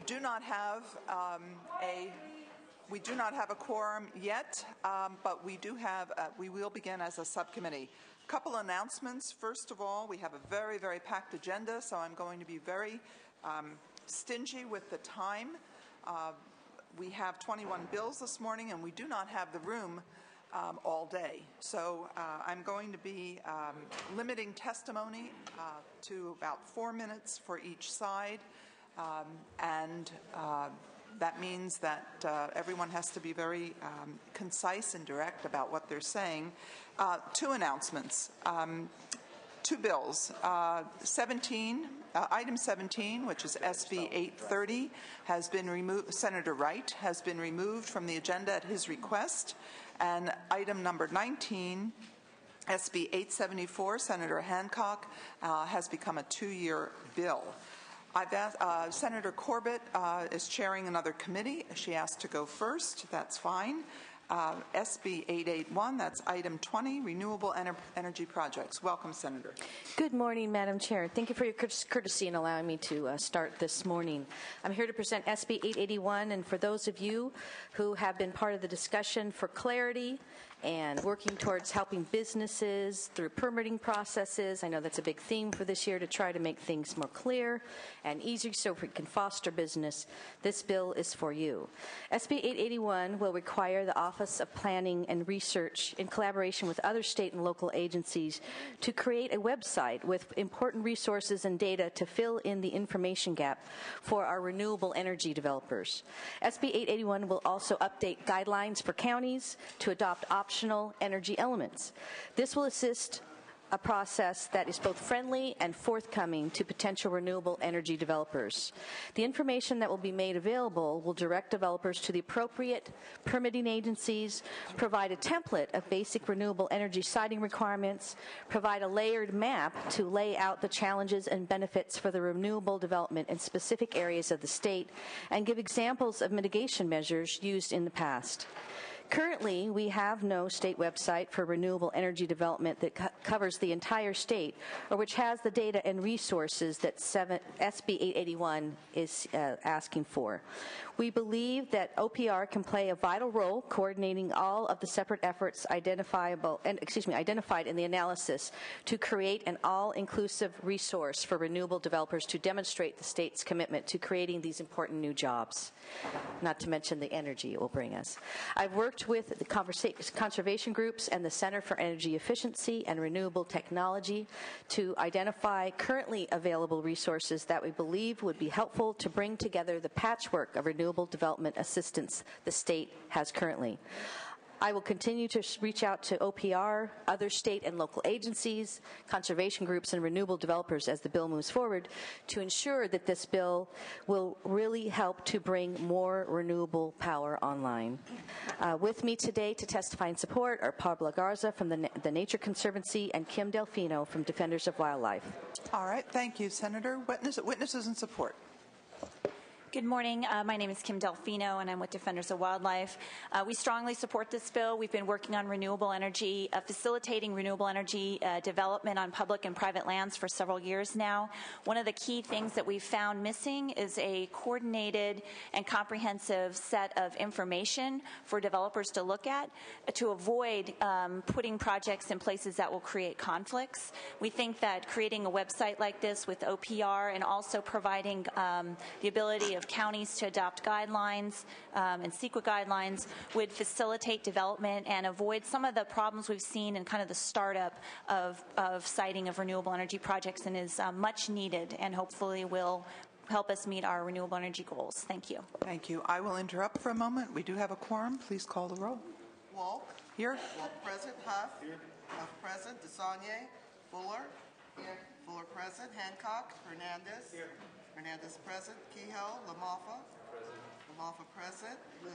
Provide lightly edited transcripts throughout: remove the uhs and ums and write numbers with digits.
do not have a quorum yet, but we do have. We will begin as a subcommittee. A couple announcements. First of all, we have a very, very packed agenda, so I'm going to be very stingy with the time. We have 21 bills this morning, and we do not have the room all day. So I'm going to be limiting testimony to about 4 minutes for each side, and that means that everyone has to be very concise and direct about what they're saying. Two announcements. Two bills. Item 17, which is SB 830, has been removed. Senator Wright has been removed from the agenda at his request. And item number 19, SB 874, Senator Hancock, has become a 2-year bill. I've asked, Senator Corbett is chairing another committee. She asked to go first. That's fine. SB 881, that's item 20, renewable energy projects. Welcome, Senator. Good morning, Madam Chair. Thank you for your courtesy in allowing me to start this morning. I'm here to present SB 881, and for those of you who have been part of the discussion for clarity and working towards helping businesses through permitting processes, I know that's a big theme for this year, to try to make things more clear and easier so we can foster business. This bill is for you. SB 881 will require the Office of Planning and Research, in collaboration with other state and local agencies, to create a website with important resources and data to fill in the information gap for our renewable energy developers. SB 881 will also update guidelines for counties to adopt optional energy elements. This will assist a process that is both friendly and forthcoming to potential renewable energy developers. The information that will be made available will direct developers to the appropriate permitting agencies, provide a template of basic renewable energy siting requirements, provide a layered map to lay out the challenges and benefits for the renewable development in specific areas of the state, and give examples of mitigation measures used in the past. Currently, we have no state website for renewable energy development that covers the entire state, or which has the data and resources that SB 881 is asking for. We believe that OPR can play a vital role coordinating all of the separate efforts identified in the analysis to create an all-inclusive resource for renewable developers to demonstrate the state's commitment to creating these important new jobs, not to mention the energy it will bring us. I've worked with the conservation groups and the Center for Energy Efficiency and Renewable Technology to identify currently available resources that we believe would be helpful to bring together the patchwork of renewable development assistance the state has currently. I will continue to reach out to OPR, other state and local agencies, conservation groups, and renewable developers as the bill moves forward to ensure that this bill will really help to bring more renewable power online. With me today to testify in support are Pablo Garza from the Nature Conservancy and Kim Delfino from Defenders of Wildlife. All right. Thank you, Senator. Witnesses in support. Good morning. My name is Kim Delfino, and I'm with Defenders of Wildlife. We strongly support this bill. We've been working on renewable energy, facilitating renewable energy development on public and private lands for several years now. One of the key things that we've found missing is a coordinated and comprehensive set of information for developers to look at to avoid putting projects in places that will create conflicts. We think that creating a website like this with OPR and also providing the ability of counties to adopt guidelines and CEQA guidelines would facilitate development and avoid some of the problems we've seen in kind of the startup of siting of renewable energy projects, and is much needed and hopefully will help us meet our renewable energy goals. Thank you. Thank you. I will interrupt for a moment. We do have a quorum. Please call the roll. Walk. Here. Walk present. Huff. Here. Huff present. DeSaulnier. Fuller. Here. Fuller present. Hancock. Hernandez. Here. Hernandez present. Kehoe. LaMalfa. Present. LaMalfa present. Liu.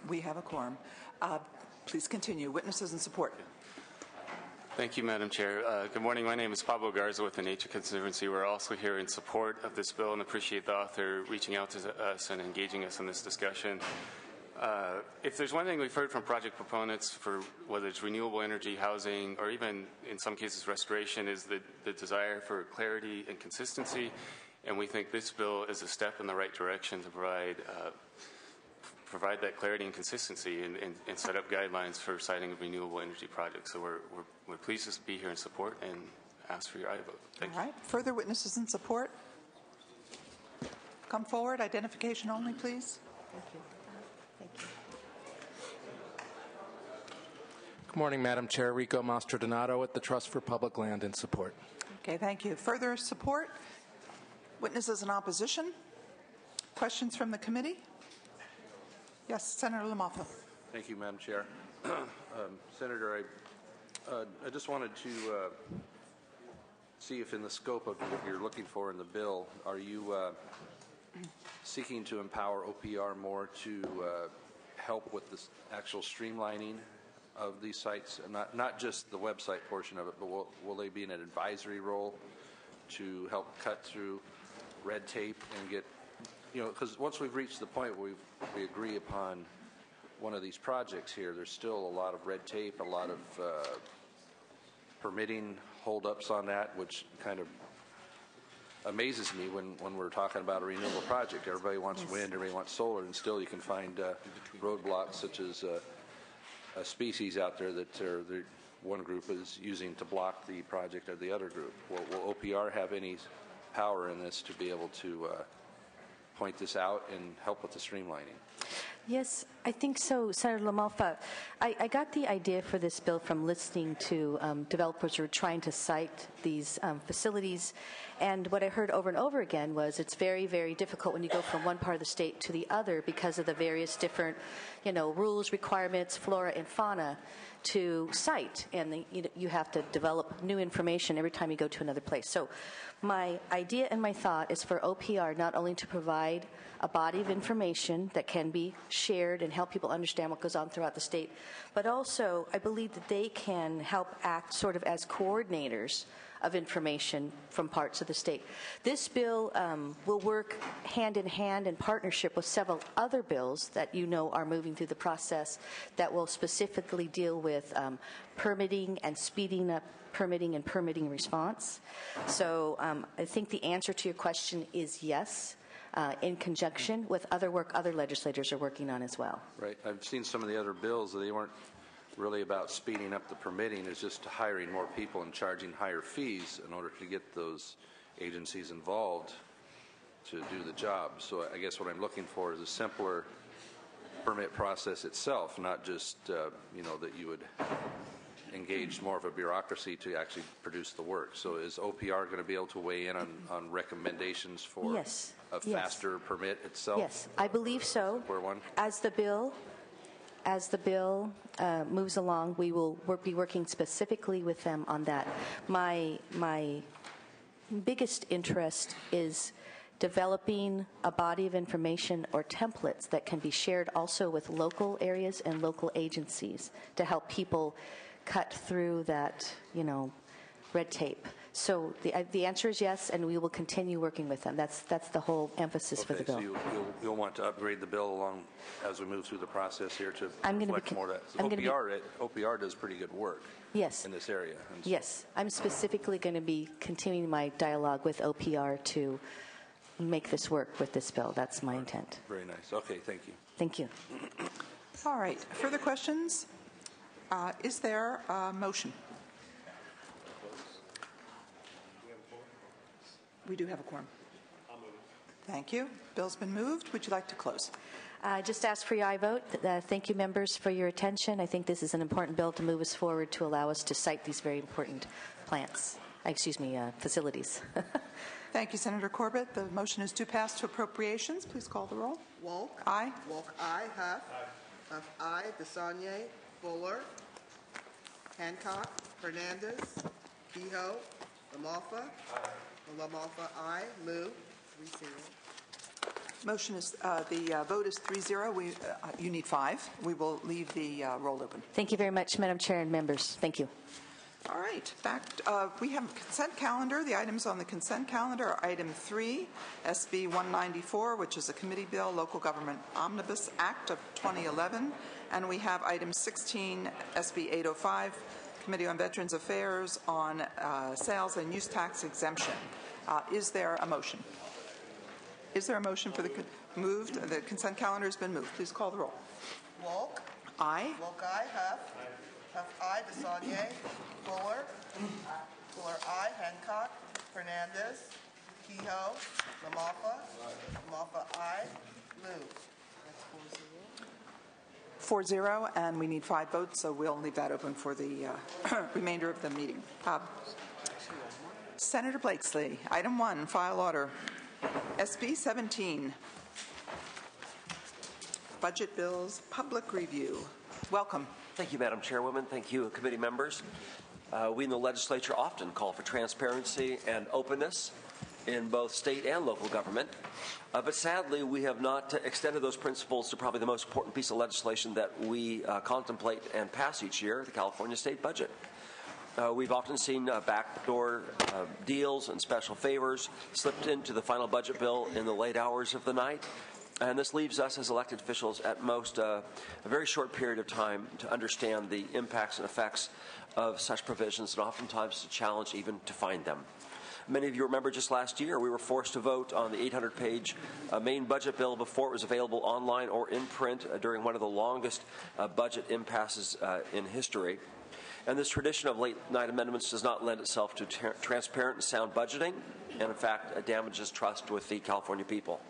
We have a quorum. Please continue. Witnesses in support. Thank you, Madam Chair. Good morning. My name is Pablo Garza with the Nature Conservancy. We're also here in support of this bill and appreciate the author reaching out to us and engaging us in this discussion. If there's one thing we've heard from project proponents for whether it's renewable energy, housing, or even in some cases restoration, is the desire for clarity and consistency And we think this bill is a step in the right direction to provide that clarity and consistency and set up guidelines for siting of renewable energy projects. So we're pleased to be here in support and ask for your aye vote. Thank you. All right. Further witnesses in support? Come forward. Identification only, please. Thank you. Thank you. Good morning, Madam Chair. Rico Mastrodonato with the Trust for Public Land in support. Okay, thank you. Further support? Witnesses in opposition? Questions from the committee? Yes, Senator LaMalfa. Thank you, Madam Chair. Senator, I just wanted to see if in the scope of what you're looking for in the bill, are you seeking to empower OPR more to help with the actual streamlining of these sites, and not just the website portion of it, but will they be in an advisory role to help cut through red tape and get, because once we've reached the point where we agree upon one of these projects here, there's still a lot of red tape, a lot of permitting holdups on that, which kind of amazes me when we're talking about a renewable project. Everybody wants wind, everybody wants solar, and still you can find roadblocks such as a species out there that one group is using to block the project of the other group. Will OPR have any power in this to be able to point this out and help with the streamlining? Yes, I think so, Senator LaMalfa. I got the idea for this bill from listening to developers who are trying to site these facilities, and what I heard over and over again was it's very, very difficult when you go from one part of the state to the other because of the various different, rules, requirements, flora and fauna to site, and you have to develop new information every time you go to another place. So my idea and my thought is for OPR not only to provide a body of information that can be shared and help people understand what goes on throughout the state, but also I believe that they can help act sort of as coordinators of information from parts of the state. This bill will work hand in hand in partnership with several other bills that are moving through the process that will specifically deal with permitting and speeding up permitting and permitting response. So I think the answer to your question is yes, in conjunction with other work other legislators are working on as well. Right. I've seen some of the other bills that they weren't really about speeding up the permitting. It's just hiring more people and charging higher fees in order to get those agencies involved to do the job. So I guess what I'm looking for is a simpler permit process itself, not just that you would engage more of a bureaucracy to actually produce the work. So is OPR going to be able to weigh in on recommendations for a faster permit itself? Yes, I believe so. One? As the bill moves along, we will be working specifically with them on that. My biggest interest is developing a body of information or templates that can be shared also with local areas and local agencies to help people cut through that, red tape. So the answer is yes, and we will continue working with them. That's the whole emphasis for the bill. So you'll want to upgrade the bill along as we move through the process here to reflect more of that. OPR does pretty good work in this area. Yes. I'm specifically going to be continuing my dialogue with OPR to make this work with this bill. That's my intent. Very nice. Okay, thank you. Thank you. All right. Further questions? Is there a motion? We do have a quorum. I'll move it. Thank you. Bill's been moved. Would you like to close? Just ask for your aye vote. Thank you, members, for your attention. I think this is an important bill to move us forward to allow us to site these very important facilities. Thank you, Senator Corbett. The motion is to pass to appropriations. Please call the roll. Wolk. Aye. Wolk, aye. Huff. Huff, aye. DeSaulnier. Fuller. Hancock. Hernandez. Kehoe. LaMalfa. LaMalfa, aye. Lou. 3-0. Motion is, the vote is 3-0. You need 5. We will leave the roll open. Thank you very much, Madam Chair and members. Thank you. All right. We have a consent calendar. The items on the consent calendar are item 3, SB 194, which is a committee bill, Local Government Omnibus Act of 2011. And we have item 16, SB 805, Committee on Veterans Affairs on sales and use tax exemption. Is there a motion? Is there a motion for the moved? The consent calendar has been moved. Please call the roll. Wolk. Aye. Wolk, aye. Huff. Huff, aye. DeSaulnier. Fuller. Fuller, aye. Hancock. Hernandez. Kehoe. LaMalfa. LaMalfa, aye. Moved. That's 4-0. 4-0, and we need 5 votes, so we'll leave that open for the remainder of the meeting. Senator Blakesley, item 1, file order. SB 17, budget bills, public review. Welcome. Thank you, Madam Chairwoman. Thank you, committee members. We in the legislature often call for transparency and openness in both state and local government. But sadly, we have not extended those principles to probably the most important piece of legislation that we contemplate and pass each year, the California state budget. We've often seen backdoor deals and special favors slipped into the final budget bill in the late hours of the night. And this leaves us as elected officials at most a very short period of time to understand the impacts and effects of such provisions, and oftentimes to challenge even to find them. Many of you remember just last year we were forced to vote on the 800-page main budget bill before it was available online or in print during one of the longest budget impasses in history. And this tradition of late-night amendments does not lend itself to transparent and sound budgeting, and in fact damages trust with the California people.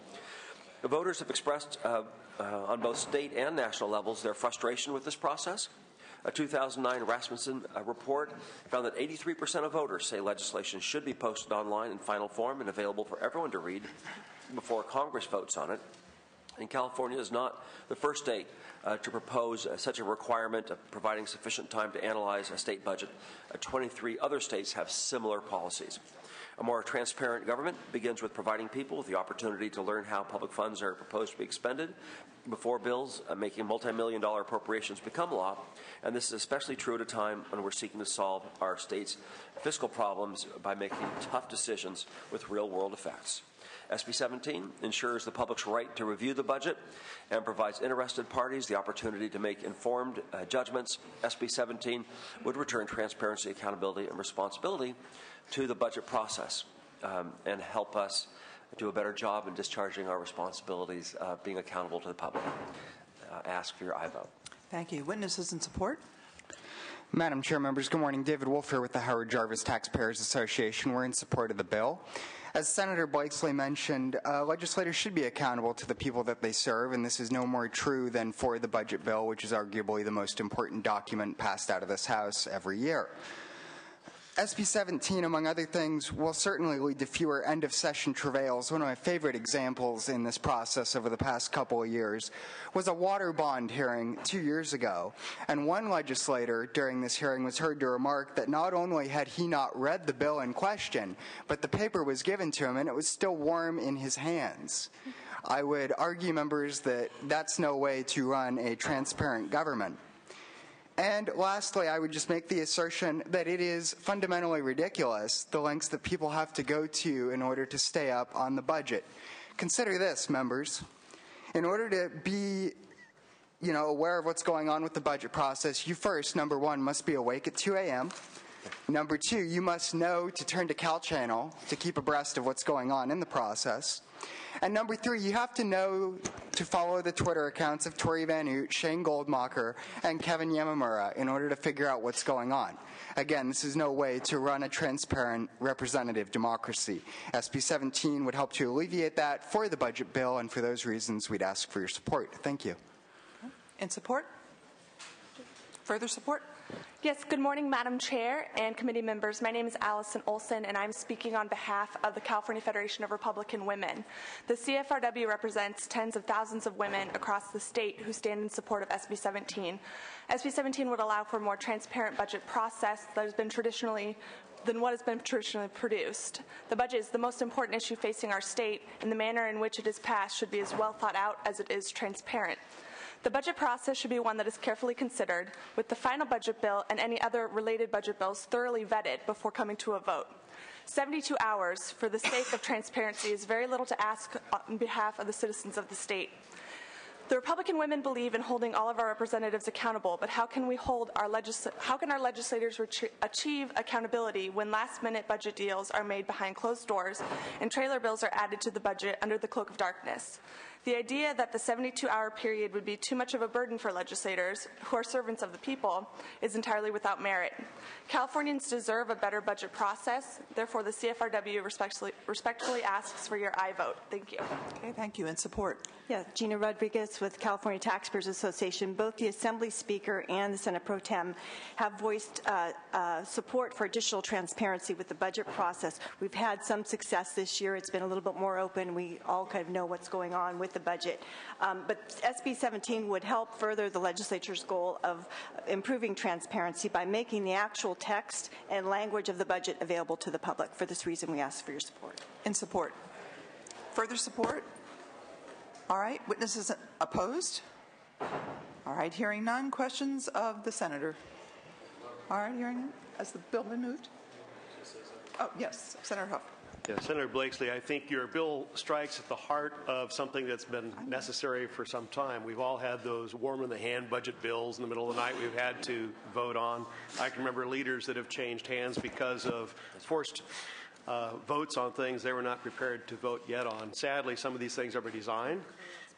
The voters have expressed on both state and national levels their frustration with this process. A 2009 Rasmussen report found that 83% of voters say legislation should be posted online in final form and available for everyone to read before Congress votes on it. And California is not the first state to propose such a requirement of providing sufficient time to analyze a state budget. 23 other states have similar policies. A more transparent government begins with providing people with the opportunity to learn how public funds are proposed to be expended before bills making multi-million-dollar appropriations become law. And this is especially true at a time when we're seeking to solve our state's fiscal problems by making tough decisions with real-world effects. SB 17 ensures the public's right to review the budget and provides interested parties the opportunity to make informed judgments. SB 17 would return transparency, accountability, and responsibility to the budget process and help us do a better job in discharging our responsibilities, being accountable to the public. Ask for your aye vote. Thank you. Witnesses in support? Madam Chair, members, good morning. David Wolf here with the Howard Jarvis Taxpayers Association. We're in support of the bill. As Senator Blakesley mentioned, legislators should be accountable to the people that they serve, and this is no more true than for the budget bill, which is arguably the most important document passed out of this House every year. SB 17, among other things, will certainly lead to fewer end-of-session travails. One of my favorite examples in this process over the past couple of years was a water bond hearing 2 years ago. And one legislator during this hearing was heard to remark that not only had he not read the bill in question, but the paper was given to him and it was still warm in his hands. I would argue, members, that that's no way to run a transparent government. And lastly, I would just make the assertion that it is fundamentally ridiculous the lengths that people have to go to in order to stay up on the budget. Consider this, members. In order to be, aware of what's going on with the budget process, you first, number one, must be awake at 2 a.m. Number two, you must know to turn to Cal Channel to keep abreast of what's going on in the process. And number three, you have to know to follow the Twitter accounts of Tori Van Oot, Shane Goldmacher, and Kevin Yamamura in order to figure out what's going on. Again, this is no way to run a transparent representative democracy. SB 17 would help to alleviate that for the budget bill, and for those reasons, we'd ask for your support. Thank you. In support? Further support? Yes, good morning, Madam Chair and committee members. My name is Allison Olson, and I'm speaking on behalf of the California Federation of Republican Women. The CFRW represents tens of thousands of women across the state who stand in support of SB 17. SB 17 would allow for a more transparent budget process than what has been traditionally produced. The budget is the most important issue facing our state, and the manner in which it is passed should be as well thought out as it is transparent. The budget process should be one that is carefully considered, with the final budget bill and any other related budget bills thoroughly vetted before coming to a vote. 72 hours for the sake of transparency is very little to ask on behalf of the citizens of the state. The Republican women believe in holding all of our representatives accountable, but how can our legislators achieve accountability when last-minute budget deals are made behind closed doors and trailer bills are added to the budget under the cloak of darkness? The idea that the 72-hour period would be too much of a burden for legislators, who are servants of the people, is entirely without merit. Californians deserve a better budget process. Therefore, the CFRW respectfully asks for your aye vote. Thank you. Okay, thank you. And support? Yeah, Gina Rodriguez with California Taxpayers Association. Both the Assembly Speaker and the Senate Pro Tem have voiced support for additional transparency with the budget process. We've had some success this year. It's been a little bit more open. We all kind of know what's going on with the budget. But SB 17 would help further the legislature's goal of improving transparency by making the actual text and language of the budget available to the public. For this reason, we ask for your support. In support. Further support? All right. Witnesses opposed? All right. Hearing none. Questions of the senator? All right. Hearing none. Has the bill been moved? Oh, yes. Senator Huff. Yeah, Senator Blakesley, I think your bill strikes at the heart of something that's been necessary for some time. We've all had those warm-in-the-hand budget bills in the middle of the night we've had to vote on. I can remember leaders that have changed hands because of forced votes on things they were not prepared to vote yet on. Sadly, some of these things are by design.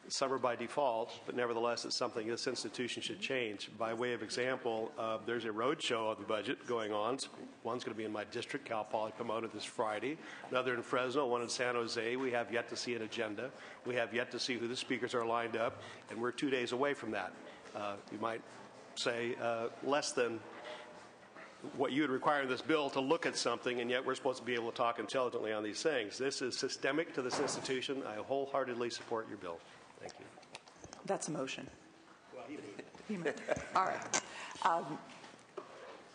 Some are by default, but nevertheless, it's something this institution should change. By way of example, there's a roadshow of the budget going on. One's going to be in my district, Cal Poly Pomona, this Friday. Another in Fresno, one in San Jose. We have yet to see an agenda. We have yet to see who the speakers are lined up, and we're 2 days away from that. You might say less than what you would require in this bill to look at something, and yet we're supposed to be able to talk intelligently on these things. This is systemic to this institution. I wholeheartedly support your bill. Thank you. That's a motion. Well, he moved. All right.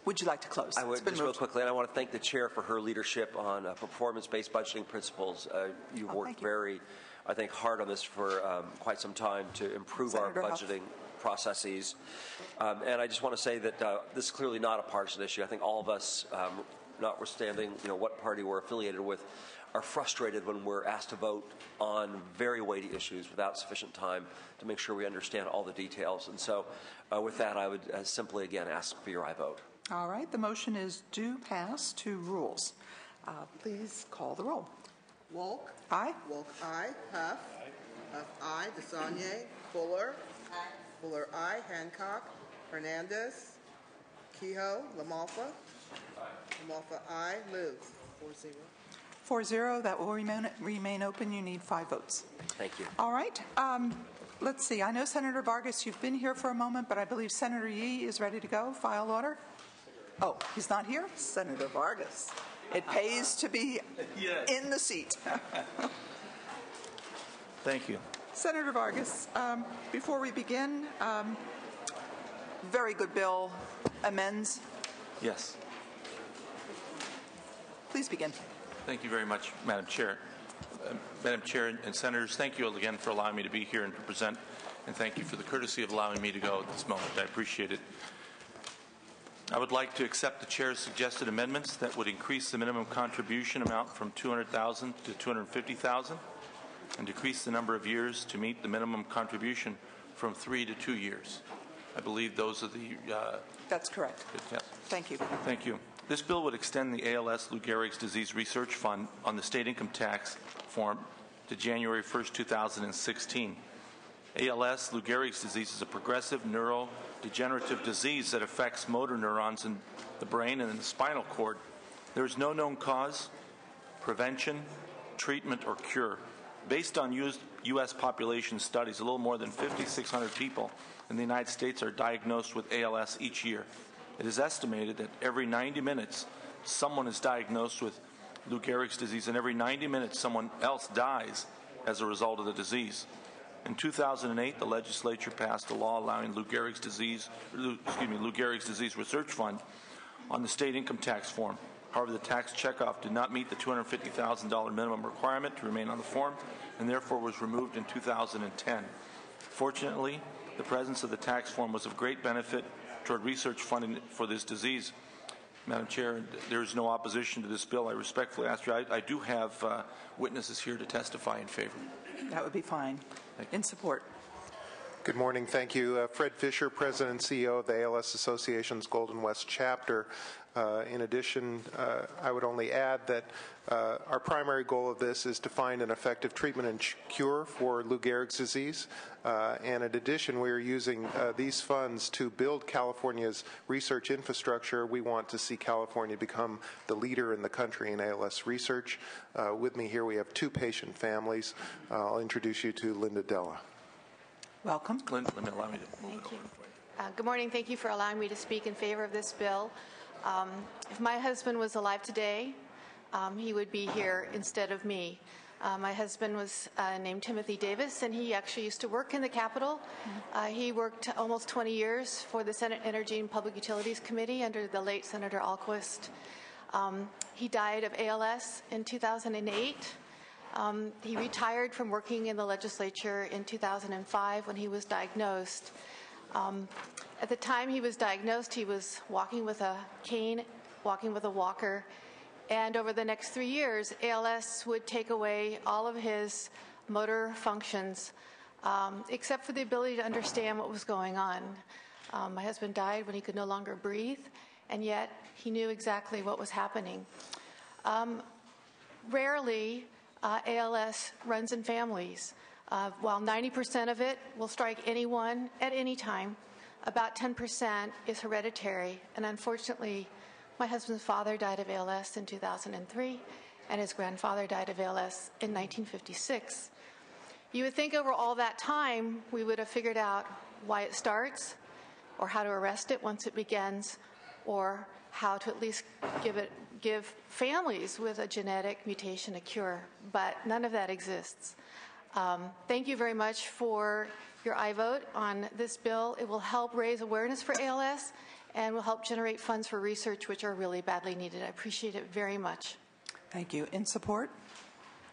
Would you like to close? I would, just real quickly, and I want to thank the chair for her leadership on performance-based budgeting principles. You've worked very, I think, hard on this for quite some time to improve Senator our budgeting processes. And I just want to say that this is clearly not a partisan issue. I think all of us, notwithstanding what party we're affiliated with, are frustrated when we're asked to vote on very weighty issues without sufficient time to make sure we understand all the details. And so with that, I would simply, again, ask for your aye vote. All right. The motion is due pass to rules. Please call the roll. Wolk. Aye. Wolk, aye. Huff. Huff, aye. DeSaulnier. Fuller. Aye. Fuller, aye. Hancock. Hernandez. Kehoe. LaMalfa. LaMalfa, aye. Moves. 4-0. 4-0. That will remain open. You need 5 votes. Thank you. All right. Let's see. I know, Senator Vargas, you've been here for a moment, but I believe Senator Yee is ready to go. File order. Oh, he's not here? Senator Vargas. It pays to be in the seat. Thank you. Senator Vargas, before we begin, very good bill. Amends. Yes. Please begin. Thank you very much, Madam Chair. Madam Chair and Senators, thank you again for allowing me to be here and to present, and thank you for the courtesy of allowing me to go at this moment. I appreciate it. I would like to accept the Chair's suggested amendments that would increase the minimum contribution amount from $200,000 to $250,000 and decrease the number of years to meet the minimum contribution from 3 to 2 years. I believe those are the... That's correct. Yes. Thank you. Thank you. This bill would extend the ALS Lou Gehrig's Disease Research Fund on the state income tax form to January 1st, 2016. ALS Lou Gehrig's disease is a progressive neurodegenerative disease that affects motor neurons in the brain and in the spinal cord. There is no known cause, prevention, treatment, or cure. Based on U.S. population studies, a little more than 5,600 people in the United States are diagnosed with ALS each year. It is estimated that every 90 minutes someone is diagnosed with Lou Gehrig's disease, and every 90 minutes someone else dies as a result of the disease. In 2008, the legislature passed a law allowing Lou Gehrig's Disease Research Fund on the state income tax form. However, the tax checkoff did not meet the $250,000 minimum requirement to remain on the form, and therefore was removed in 2010. Fortunately, the presence of the tax form was of great benefit toward research funding for this disease. Madam Chair, there is no opposition to this bill. I respectfully ask you, I do have witnesses here to testify in favor. That would be fine. In support. Good morning. Thank you. Fred Fisher, President and CEO of the ALS Association's Golden West Chapter. In addition, I would only add that our primary goal of this is to find an effective treatment and cure for Lou Gehrig's disease. And in addition, we are using these funds to build California's research infrastructure. We want to see California become the leader in the country in ALS research. With me here, we have two patient families. I'll introduce you to Linda Della. Welcome. Glenn, let me allow me to Thank you. Good morning. Thank you for allowing me to speak in favor of this bill. If my husband was alive today, he would be here instead of me. My husband was named Timothy Davis, and he actually used to work in the Capitol. He worked almost 20 years for the Senate Energy and Public Utilities Committee under the late Senator Alquist. He died of ALS in 2008. He retired from working in the legislature in 2005 when he was diagnosed. At the time he was diagnosed, he was walking with a cane, walking with a walker, and over the next 3 years, ALS would take away all of his motor functions, except for the ability to understand what was going on. My husband died when he could no longer breathe, and yet he knew exactly what was happening. Rarely, ALS runs in families. While 90% of it will strike anyone at any time, about 10% is hereditary. And unfortunately, my husband's father died of ALS in 2003, and his grandfather died of ALS in 1956. You would think over all that time, we would have figured out why it starts, or how to arrest it once it begins, or how to at least give families with a genetic mutation a cure, but none of that exists. Thank you very much for your aye vote on this bill. It will help raise awareness for ALS and will help generate funds for research, which are really badly needed. I appreciate it very much. Thank you. In support?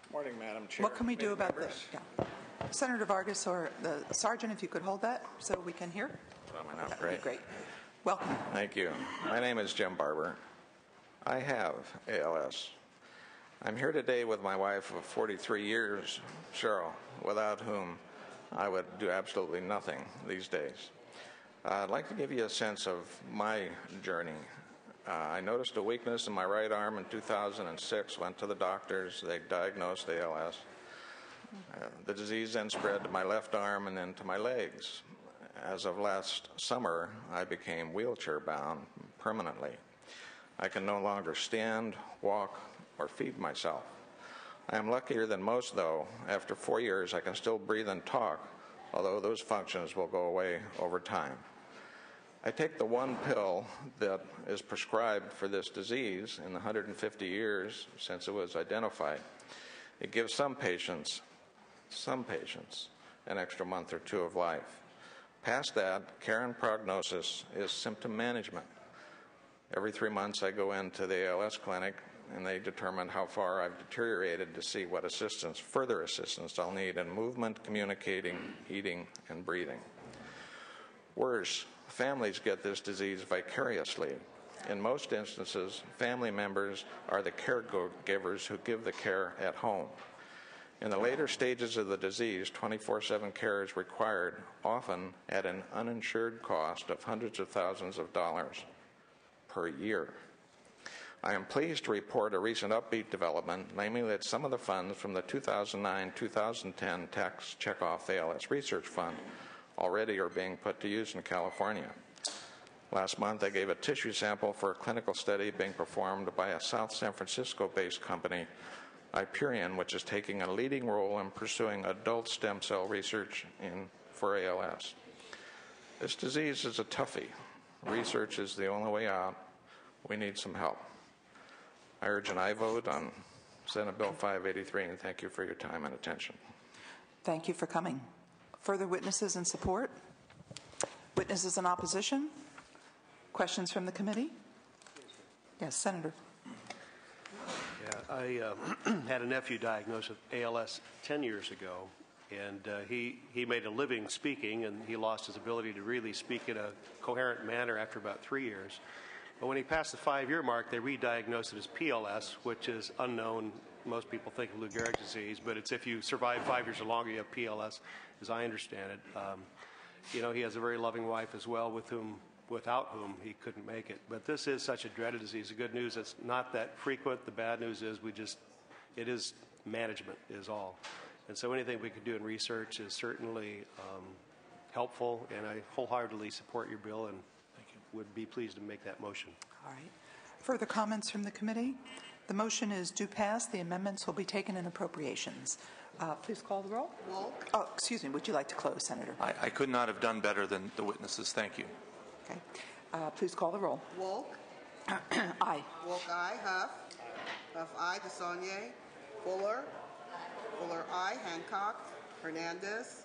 Good morning, Madam Chair. What can we do about this? Yeah. Senator Vargas or the Sergeant, if you could hold that so we can hear. That would be great. Welcome. Thank you. My name is Jim Barber. I have ALS. I'm here today with my wife of 43 years, Cheryl, without whom I would do absolutely nothing these days. I'd like to give you a sense of my journey. I noticed a weakness in my right arm in 2006, went to the doctors, they diagnosed ALS. The disease then spread to my left arm and then to my legs. As of last summer, I became wheelchair-bound permanently. I can no longer stand, walk, or feed myself. I am luckier than most, though. After 4 years, I can still breathe and talk, although those functions will go away over time. I take the one pill that is prescribed for this disease in the 150 years since it was identified. It gives some patients, an extra month or two of life. Past that, care and prognosis is symptom management. Every 3 months I go into the ALS clinic and they determine how far I've deteriorated to see what further assistance I'll need in movement, communicating, eating, and breathing. Worse, families get this disease vicariously. In most instances, family members are the caregivers who give the care at home. In the later stages of the disease, 24/7 care is required, often at an uninsured cost of hundreds of thousands of dollars per year. I am pleased to report a recent upbeat development, namely that some of the funds from the 2009-2010 Tax Checkoff ALS Research Fund already are being put to use in California. Last month, I gave a tissue sample for a clinical study being performed by a South San Francisco-based company, Hyperion, which is taking a leading role in pursuing adult stem cell research for ALS. This disease is a toughie. Research is the only way out. We need some help. I urge an aye vote on Senate Bill 583, and thank you for your time and attention. Thank you for coming. Further witnesses in support? Witnesses in opposition? Questions from the committee? Yes, Senator. Yeah, I had a nephew diagnosed with ALS 10 years ago, and he made a living speaking, and he lost his ability to really speak in a coherent manner after about 3 years. But when he passed the 5-year mark, they re-diagnosed it as PLS, which is unknown. Most people think of Lou Gehrig's disease, but it's if you survive 5 years or longer, you have PLS, as I understand it. he has a very loving wife as well, without whom he couldn't make it. But this is such a dreaded disease. The good news, it's not that frequent. The bad news is it is management is all. And so anything we could do in research is certainly helpful, and I wholeheartedly support your bill and would be pleased to make that motion. All right. Further comments from the committee? The motion is do pass. The amendments will be taken in appropriations. Please call the roll. Wolk. Oh, excuse me. Would you like to close, Senator? I could not have done better than the witnesses. Thank you. Okay. Please call the roll. Wolk. Aye. Wolk, aye. Huff. Huff, aye. DeSaulnier. Fuller. Fuller, aye. Hancock. Hernandez.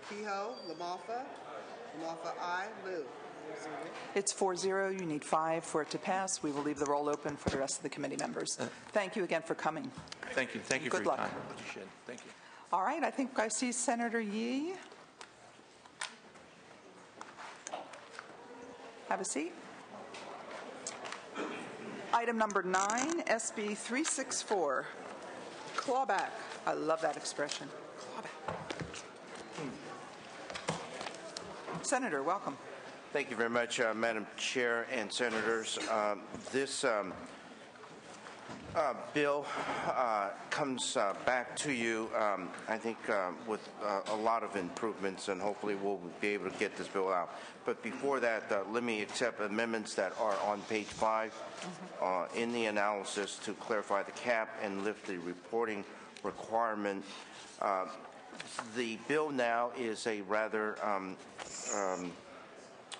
Kehoe. LaMalfa. LaMalfa, aye. Liu. It's 4-0. You need 5 for it to pass. We will leave the roll open for the rest of the committee members. Thank you again for coming. Thank you. Thank you Good for your luck. time. Thank you. All right. I think I see Senator Yee. Have a seat. Item number 9, SB 364. Clawback. I love that expression. Clawback. Senator, welcome. Thank you very much, Madam Chair and Senators. This bill comes back to you, I think, with a lot of improvements, and hopefully we'll be able to get this bill out. But before that, let me accept amendments that are on page 5 in the analysis to clarify the cap and lift the reporting requirement. The bill now is a rather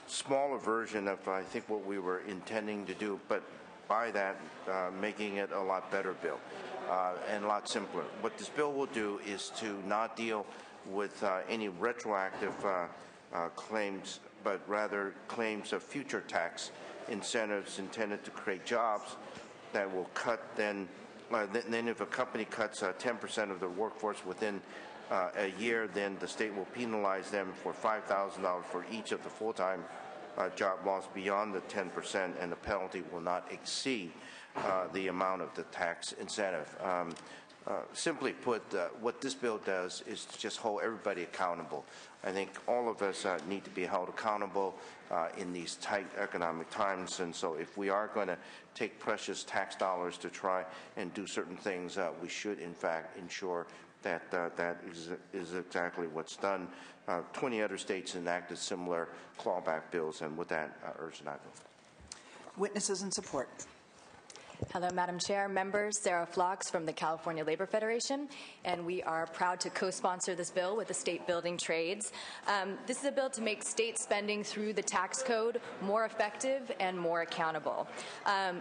smaller version of, I think, what we were intending to do, but by that, making it a lot better bill and a lot simpler. What this bill will do is to not deal with any retroactive claims, but rather claims of future tax incentives intended to create jobs that will cut then if a company cuts 10% of their workforce within a year, then the state will penalize them for $5,000 for each of the full-time job loss beyond the 10%, and the penalty will not exceed the amount of the tax incentive. Simply put, what this bill does is to just hold everybody accountable. I think all of us need to be held accountable in these tight economic times, and so if we are going to take precious tax dollars to try and do certain things, we should in fact ensure that that is exactly what's done. 20 other states enacted similar clawback bills, and with that, urge an aye vote. Witnesses in support. Hello, Madam Chair, members. Sarah Flocks from the California Labor Federation, and we are proud to co-sponsor this bill with the state building trades. This is a bill to make state spending through the tax code more effective and more accountable.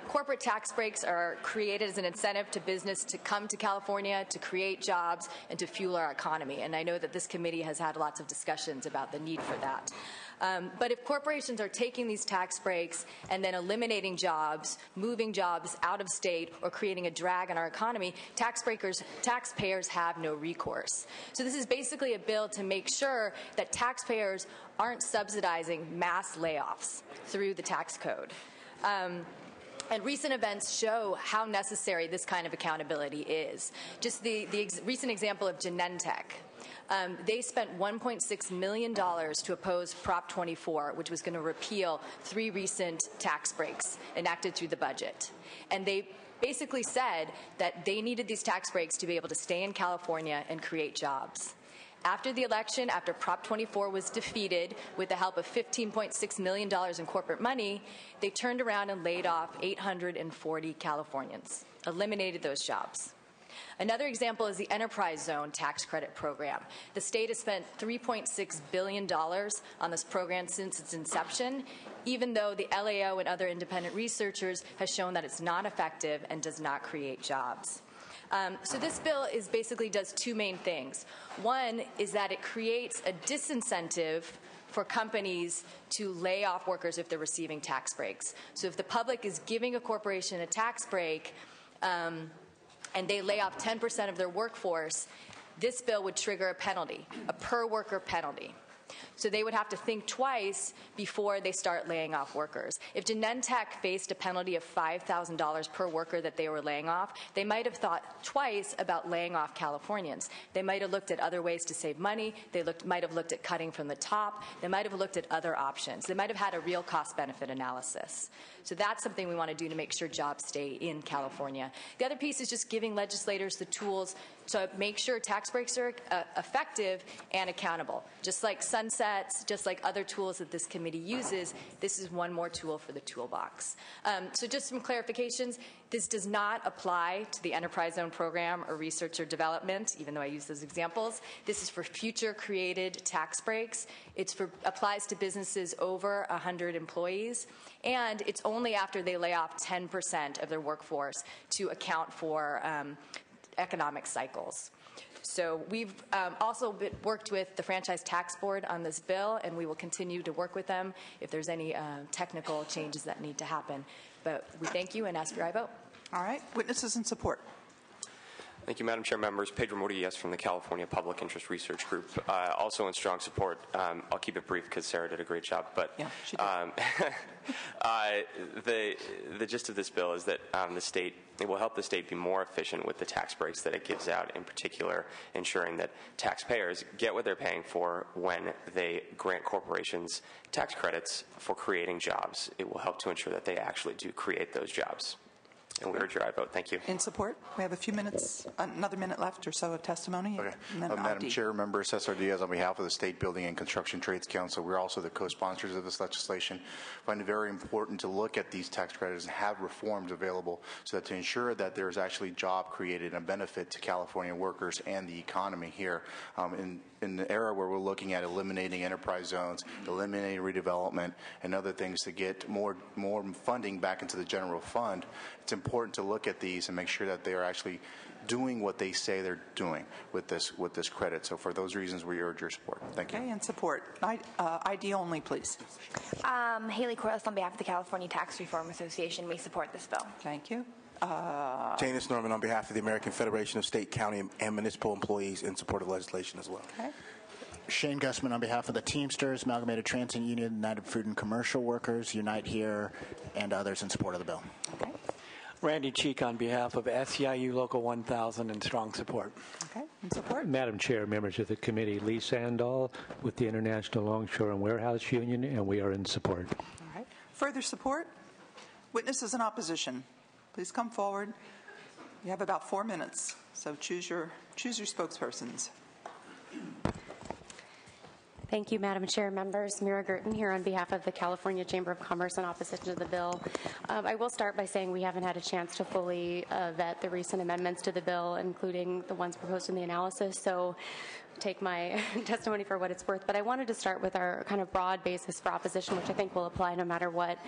Corporate tax breaks are created as an incentive to business to come to California, to create jobs, and to fuel our economy. And I know that this committee has had lots of discussions about the need for that. But if corporations are taking these tax breaks and then eliminating jobs, moving jobs out of state, or creating a drag on our economy, taxpayers have no recourse. So this is basically a bill to make sure that taxpayers aren't subsidizing mass layoffs through the tax code. And recent events show how necessary this kind of accountability is. Just the recent example of Genentech. They spent $1.6 million to oppose Prop 24, which was going to repeal 3 recent tax breaks enacted through the budget. And they basically said that they needed these tax breaks to be able to stay in California and create jobs. After the election, after Prop 24 was defeated with the help of $15.6 million in corporate money, they turned around and laid off 840 Californians, eliminated those jobs. Another example is the Enterprise Zone tax credit program. The state has spent $3.6 billion on this program since its inception, even though the LAO and other independent researchers have shown that it's not effective and does not create jobs. So this bill basically does 2 main things. One is that it creates a disincentive for companies to lay off workers if they're receiving tax breaks. So if the public is giving a corporation a tax break, and they lay off 10% of their workforce, this bill would trigger a penalty, a per-worker penalty. So they would have to think twice before they start laying off workers. If Genentech faced a penalty of $5,000 per worker that they were laying off, they might have thought twice about laying off Californians. They might have looked at other ways to save money. They might have looked at cutting from the top. They might have looked at other options. They might have had a real cost-benefit analysis. So that's something we want to do to make sure jobs stay in California. The other piece is just giving legislators the tools to make sure tax breaks are effective and accountable. Just like sunsets, just like other tools that this committee uses, this is one more tool for the toolbox. So just some clarifications. This does not apply to the Enterprise Zone program or research or development, even though I use those examples. This is for future created tax breaks. It applies to businesses over 100 employees, and it's only after they lay off 10% of their workforce to account for economic cycles. So we've also worked with the Franchise Tax Board on this bill, and we will continue to work with them if there's any technical changes that need to happen. But we thank you and ask for your vote. All right. Witnesses in support. Thank you, Madam Chair. Members, Pedro Murillas from the California Public Interest Research Group, also in strong support. I'll keep it brief because Sarah did a great job. But yeah, she did. The gist of this bill is that it will help the state be more efficient with the tax breaks that it gives out, in particular ensuring that taxpayers get what they're paying for when they grant corporations tax credits for creating jobs. It will help to ensure that they actually do create those jobs. And we urge your vote. Thank you. In support. We have a few minutes, another minute left or so of testimony. Okay. And then Madam Chair, Member Cesar Diaz, on behalf of the State Building and Construction Trades Council, we're also the co-sponsors of this legislation. I find it very important to look at these tax credits and have reforms available so that to ensure that there is actually job created and benefit to California workers and the economy here. In the era where we're looking at eliminating enterprise zones, eliminating redevelopment, and other things to get more funding back into the general fund, it's important to look at these and make sure that they are actually doing what they say they're doing with this credit. So for those reasons, we urge your support. Thank you. Okay, in support. ID only, please. Haley Corliss on behalf of the California Tax Reform Association. We support this bill. Thank you. Janus Norman on behalf of the American Federation of State, County, and Municipal Employees in support of legislation as well. Okay. Shane Gussman on behalf of the Teamsters, Amalgamated Transit Union, United Food and Commercial Workers, Unite Here, and others in support of the bill. Okay. Randy Cheek on behalf of SEIU Local 1000 in strong support. Okay, in support. Madam Chair, members of the committee, Lee Sandahl with the International Longshore and Warehouse Union, and we are in support. All right. Further support? Witnesses in opposition, please come forward. You have about 4 minutes, so choose your spokespersons. Thank you, Madam Chair. Members, Mira Gerten here on behalf of the California Chamber of Commerce in opposition to the bill. I will start by saying we haven't had a chance to fully vet the recent amendments to the bill, including the ones proposed in the analysis, so take my testimony for what it's worth. But I wanted to start with our kind of broad basis for opposition, which I think will apply no matter what.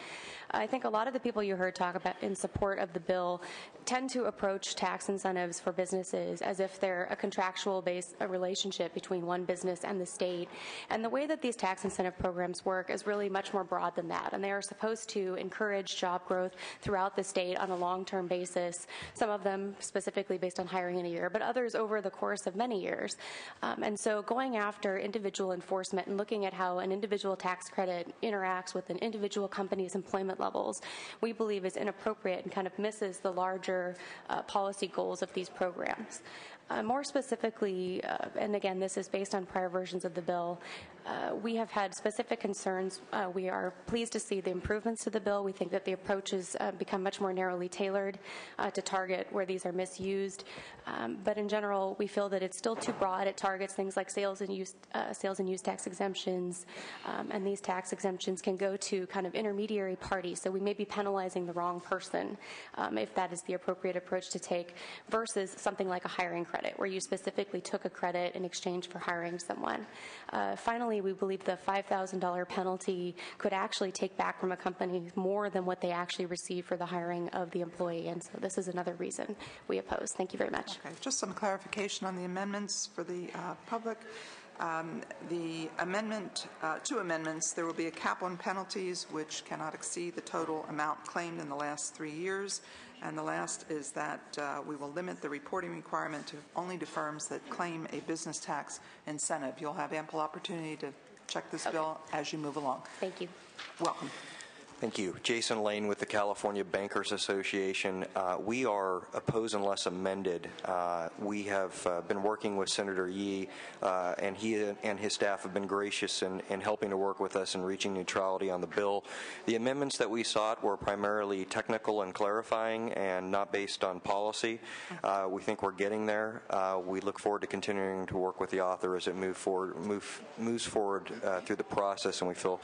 I think a lot of the people you heard talk about in support of the bill tend to approach tax incentives for businesses as if they're a contractual relationship between one business and the state. And the way that these tax incentive programs work is really much more broad than that. And they are supposed to encourage job growth throughout the state on a long-term basis, some of them specifically based on hiring in a year, but others over the course of many years. And so going after individual enforcement and looking at how an individual tax credit interacts with an individual company's employment levels, we believe is inappropriate and kind of misses the larger policy goals of these programs. More specifically, and again, this is based on prior versions of the bill, we have had specific concerns. We are pleased to see the improvements to the bill. We think that the approaches become much more narrowly tailored to target where these are misused. But in general, we feel that it's still too broad. It targets things like sales and use tax exemptions, and these tax exemptions can go to kind of intermediary parties. So we may be penalizing the wrong person if that is the appropriate approach to take, versus something like a hiring credit, where you specifically took a credit in exchange for hiring someone. Finally, we believe the $5,000 penalty could actually take back from a company more than what they actually receive for the hiring of the employee, and so this is another reason we oppose. Thank you very much. Okay, just some clarification on the amendments for the public. The amendment, two amendments, there will be a cap on penalties which cannot exceed the total amount claimed in the last 3 years. And the last is that we will limit the reporting requirement to only to firms that claim a business tax incentive. You'll have ample opportunity to check this bill as you move along. Thank you. Welcome. Thank you. Jason Lane with the California Bankers Association. We are opposed unless amended. We have been working with Senator Yee, and he and his staff have been gracious in helping to work with us in reaching neutrality on the bill. The amendments that we sought were primarily technical and clarifying and not based on policy. We think we're getting there. We look forward to continuing to work with the author as it moves forward through the process, and we feel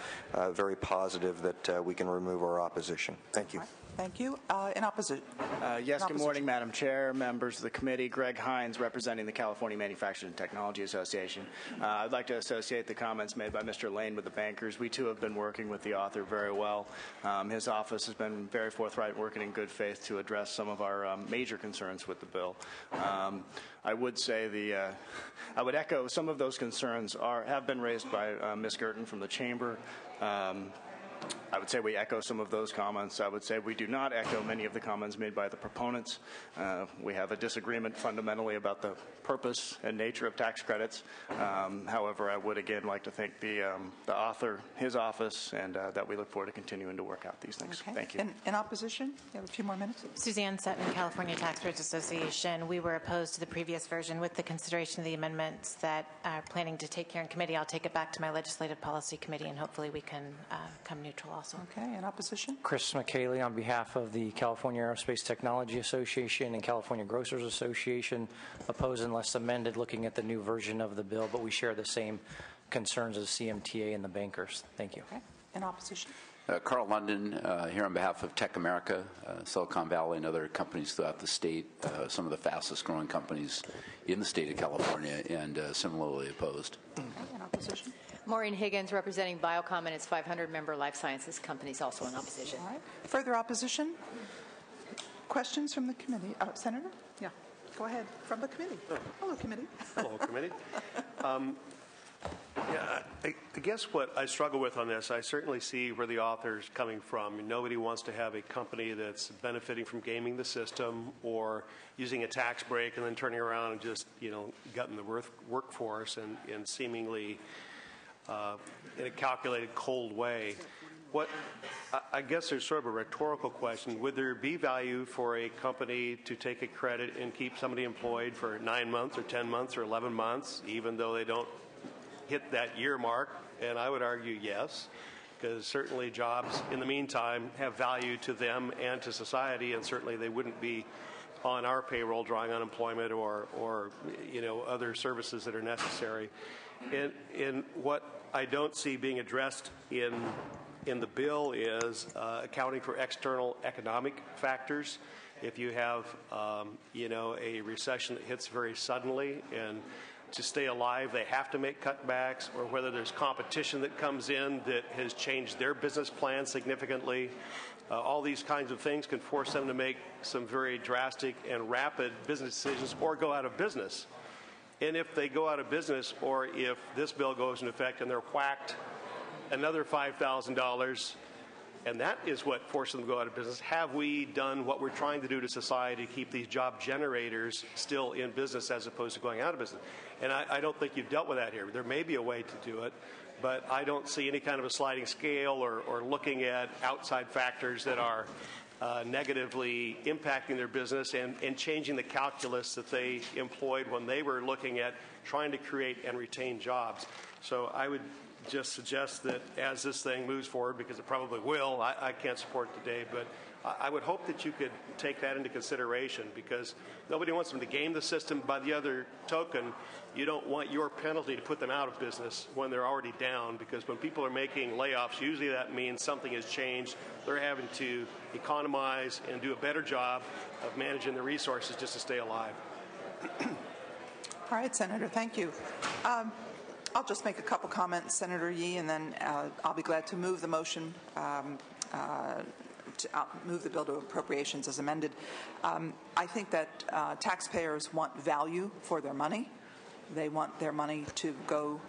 very positive that we can remove our opposition. Thank you. Thank you. In opposition. Yes, good morning, Madam Chair, members of the committee. Greg Hines, representing the California Manufacturing and Technology Association. I'd like to associate the comments made by Mr. Lane with the bankers. We, too, have been working with the author very well. His office has been very forthright, working in good faith to address some of our major concerns with the bill. I would say I would echo some of those concerns have been raised by Ms. Gerten from the Chamber. I would say we echo some of those comments. I would say we do not echo many of the comments made by the proponents. We have a disagreement fundamentally about the purpose and nature of tax credits. However, I would again like to thank the author, his office, and that we look forward to continuing to work out these things. Okay. Thank you. In opposition? You have a few more minutes. Suzanne Sutton, California Taxpayers Association. We were opposed to the previous version. With the consideration of the amendments that are planning to take care in committee, I'll take it back to my Legislative Policy Committee, and hopefully we can come neutral also. Okay. In opposition? Chris McKaylee on behalf of the California Aerospace Technology Association and California Grocers Association, opposed unless amended, looking at the new version of the bill, but we share the same concerns as CMTA and the bankers. Thank you. Okay. In opposition? Carl London, here on behalf of Tech America, Silicon Valley, and other companies throughout the state, some of the fastest growing companies in the state of California, and similarly opposed. Okay. In opposition? Maureen Higgins, representing Biocom and its 500-member life sciences companies, also in opposition. All right. Further opposition? Questions from the committee? Senator? Yeah. Go ahead. From the committee. Hello, committee. Hello, committee. I guess what I struggle with on this, I certainly see where the author's coming from. Nobody wants to have a company that's benefiting from gaming the system or using a tax break and then turning around and just, gutting the workforce and seemingly in a calculated, cold way. I guess there's sort of a rhetorical question. Would there be value for a company to take a credit and keep somebody employed for 9 months or 10 months or 11 months, even though they don't hit that year mark? And I would argue yes, because certainly jobs in the meantime have value to them and to society, and certainly they wouldn't be on our payroll drawing unemployment or other services that are necessary. And what I don't see being addressed in the bill is accounting for external economic factors. If you have, a recession that hits very suddenly and to stay alive they have to make cutbacks, or whether there's competition that comes in that has changed their business plan significantly, all these kinds of things can force them to make some very drastic and rapid business decisions or go out of business. And if they go out of business, or if this bill goes into effect and they're whacked another $5,000, and that is what forces them to go out of business, have we done what we're trying to do to society to keep these job generators still in business as opposed to going out of business? And I don't think you've dealt with that here. There may be a way to do it, but I don't see any kind of a sliding scale or looking at outside factors that are negatively impacting their business and changing the calculus that they employed when they were looking at trying to create and retain jobs. So I would just suggest that as this thing moves forward, because it probably will, I can't support it today, but I would hope that you could take that into consideration, because nobody wants them to game the system. By the other token, you don't want your penalty to put them out of business when they're already down, because when people are making layoffs, usually that means something has changed. They're having to economize and do a better job of managing the resources just to stay alive. All right, Senator, thank you. I'll just make a couple comments, Senator Yee, and then I'll be glad to move the motion to move the bill to appropriations as amended. I think that taxpayers want value for their money. They want their money to go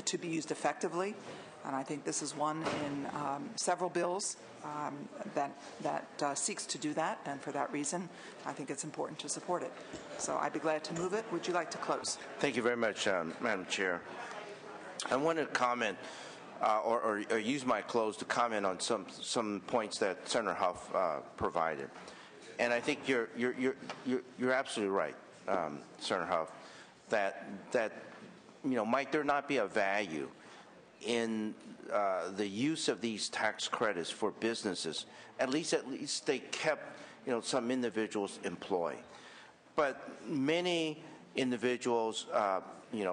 to be used effectively, and I think this is one in several bills that seeks to do that, and for that reason, I think it's important to support it. So I'd be glad to move it. Would you like to close? Thank you very much, Madam Chair. I wanted to comment or use my close to comment on some points that Senator Huff provided, and I think you're absolutely right, Senator Huff, that might there not be a value in the use of these tax credits for businesses? At least they kept some individuals employed, but many individuals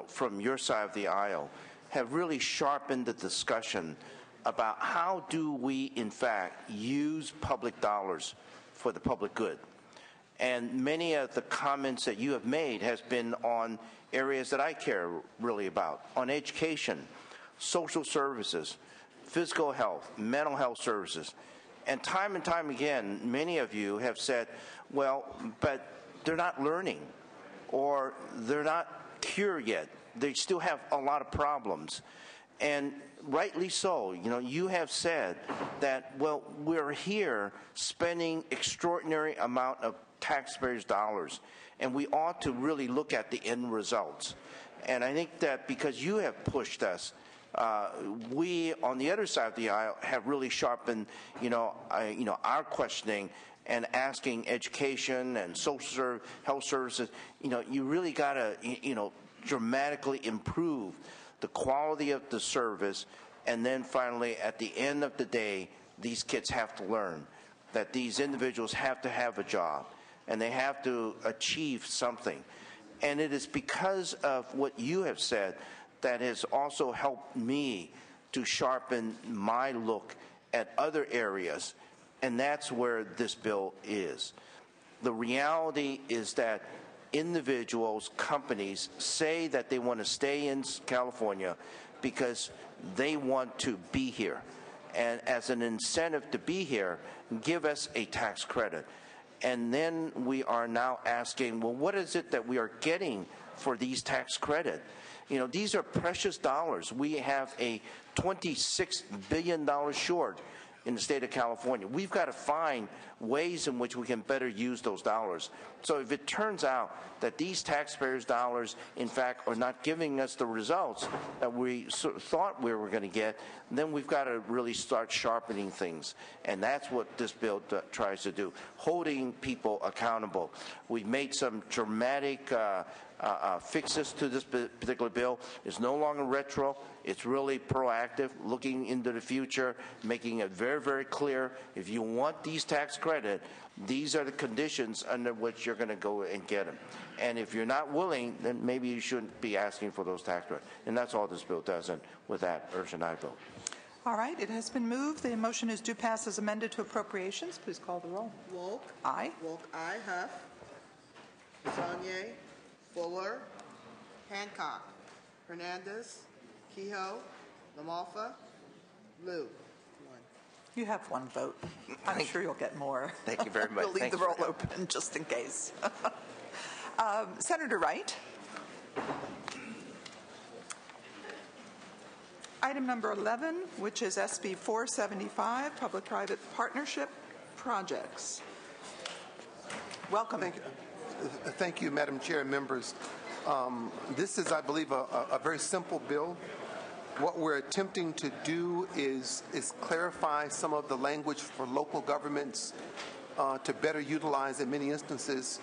from your side of the aisle have really sharpened the discussion about how do we, in fact, use public dollars for the public good. And many of the comments that you have made has been on areas that I care really about, on education, social services, physical health, mental health services. And time again, many of you have said, well, but they're not learning, or they're not cured yet. They still have a lot of problems. And rightly so. You have said that, well, we're here spending extraordinary amount of taxpayers' dollars, and we ought to really look at the end results. And I think that because you have pushed us, we on the other side of the aisle have really sharpened, our questioning and asking education and social health services. You really got to, dramatically improve the quality of the service, and then finally, at the end of the day, these kids have to learn that these individuals have to have a job, and they have to achieve something. And it is because of what you have said that has also helped me to sharpen my look at other areas, and that's where this bill is. The reality is that individuals, companies say that they want to stay in California because they want to be here. And as an incentive to be here, give us a tax credit. And then we are now asking, well, what is it that we are getting for these tax credit? These are precious dollars. We have a $26 billion short in the state of California. We've got to find ways in which we can better use those dollars. So if it turns out that these taxpayers' dollars, in fact, are not giving us the results that we thought we were going to get, then we've got to really start sharpening things. And that's what this bill tries to do, holding people accountable. We've made some dramatic fixes to this particular bill. It's no longer retro. It's really proactive, looking into the future, making it very, very clear. If you want these tax credit, these are the conditions under which you're going to go and get them. And if you're not willing, then maybe you shouldn't be asking for those tax credits. And that's all this bill does. And with that, urge an aye vote. All right, it has been moved. The motion is due pass as amended to appropriations. Please call the roll. Wolk. Aye. Wolk, aye. Huff. Sonnier. Fuller. Hancock. Hernandez. Kehoe. LaMalfa. Blue. You have one vote. I'm sure you'll get more. Thank you very much. We'll leave the roll open just in case. Senator Wright. Item number 11, which is SB 475, Public-Private Partnership Projects. Welcome. Thank you, Madam Chair and members. This is, I believe, a very simple bill. What we're attempting to do is clarify some of the language for local governments to better utilize, in many instances,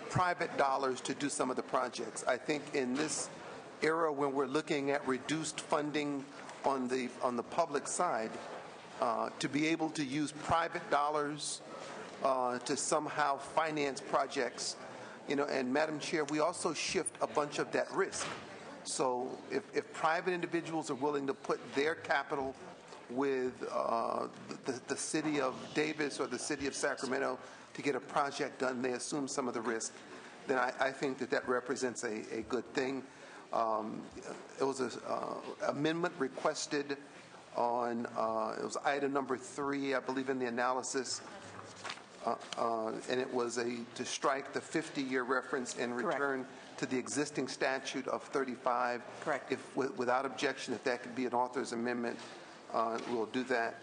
private dollars to do some of the projects. I think in this era when we're looking at reduced funding on the public side, to be able to use private dollars to somehow finance projects, and Madam Chair, we also shift a bunch of that risk. So if private individuals are willing to put their capital with the city of Davis or the city of Sacramento to get a project done, they assume some of the risk, then I think that represents a good thing. It was an amendment requested on, it was item number 3, I believe, in the analysis. And it was to strike the 50-year reference and return to the existing statute of 35. Correct. If without objection, if that could be an author's amendment, we'll do that.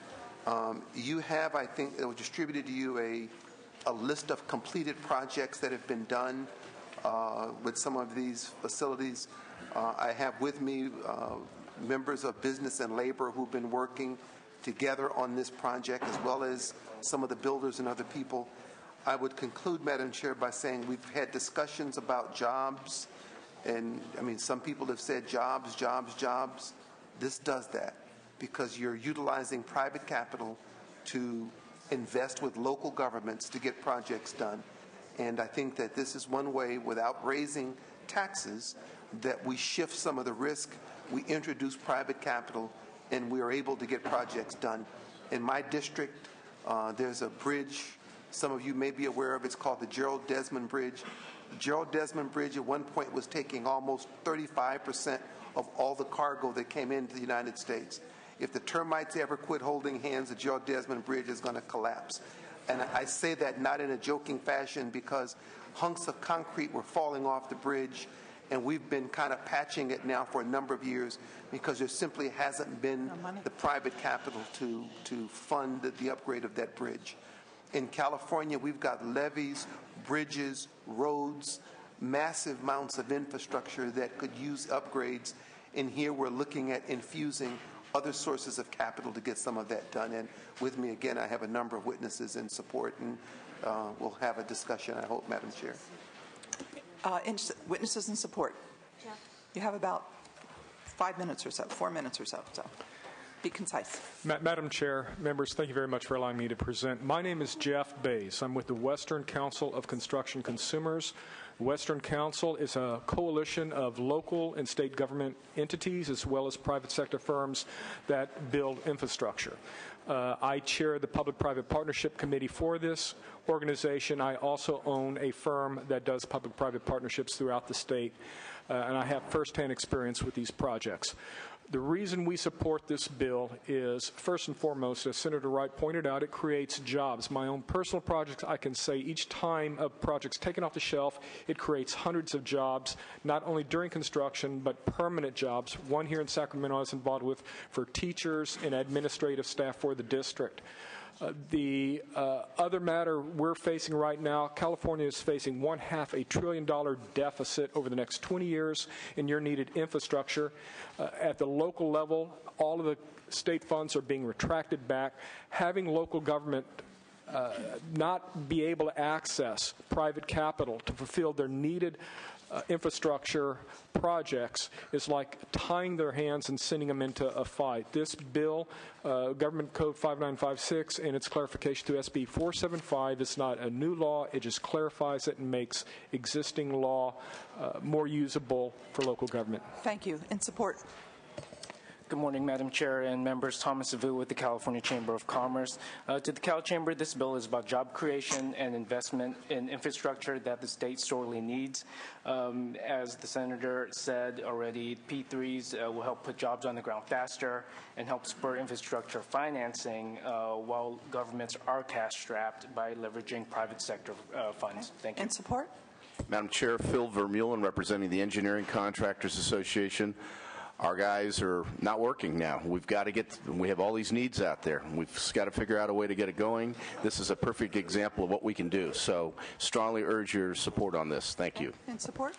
You have, I think, it was distributed to you a list of completed projects that have been done with some of these facilities. I have with me members of Business and Labor who've been working together on this project, as well as some of the builders and other people. I would conclude, Madam Chair, by saying we've had discussions about jobs, and I mean, some people have said jobs, jobs, jobs. This does that because you're utilizing private capital to invest with local governments to get projects done. And I think that this is one way, without raising taxes, that we shift some of the risk, we introduce private capital, and we are able to get projects done. In my district, there's a bridge, some of you may be aware of, it's called the Gerald Desmond Bridge. The Gerald Desmond Bridge at one point was taking almost 35% of all the cargo that came into the United States. If the termites ever quit holding hands, the Gerald Desmond Bridge is going to collapse. And I say that not in a joking fashion because hunks of concrete were falling off the bridge, and we've been kind of patching it now for a number of years because there simply hasn't been the private capital to fund the upgrade of that bridge. In California, we've got levees, bridges, roads, massive amounts of infrastructure that could use upgrades. And here we're looking at infusing other sources of capital to get some of that done. And with me, again, I have a number of witnesses in support, and we'll have a discussion, I hope, Madam Chair. Witnesses in support. Jeff. You have about 5 minutes or so, 4 minutes or so. So be concise. Madam Chair, members, thank you very much for allowing me to present. My name is Jeff Bays. I'm with the Western Council of Construction Consumers. Western Council is a coalition of local and state government entities as well as private sector firms that build infrastructure. I chair the Public-Private Partnership Committee for this organization. I also own a firm that does public-private partnerships throughout the state, and I have firsthand experience with these projects. The reason we support this bill is, first and foremost, as Senator Wright pointed out, it creates jobs. My own personal projects, I can say each time a project's taken off the shelf, it creates hundreds of jobs, not only during construction, but permanent jobs. One here in Sacramento I was involved with for teachers and administrative staff for the district. The other matter we're facing right now, California is facing $1.5 trillion deficit over the next 20 years in your needed infrastructure. At the local level, all of the state funds are being retracted back. Having local government not be able to access private capital to fulfill their needed infrastructure projects is like tying their hands and sending them into a fight. This bill, Government Code 5956, and its clarification through SB 475 is not a new law. It just clarifies it and makes existing law more usable for local government. Thank you. In support. Good morning, Madam Chair and members. Thomas Avu with the California Chamber of Commerce. To the Cal Chamber, this bill is about job creation and investment in infrastructure that the state sorely needs. As the Senator said already, P3s will help put jobs on the ground faster and help spur infrastructure financing while governments are cash-strapped by leveraging private sector funds. Thank you. In support. Madam Chair, Phil Vermeulen representing the Engineering Contractors Association. Our guys are not working now. We have all these needs out there. We've got to figure out a way to get it going. This is a perfect example of what we can do. So strongly urge your support on this. Thank you. In support?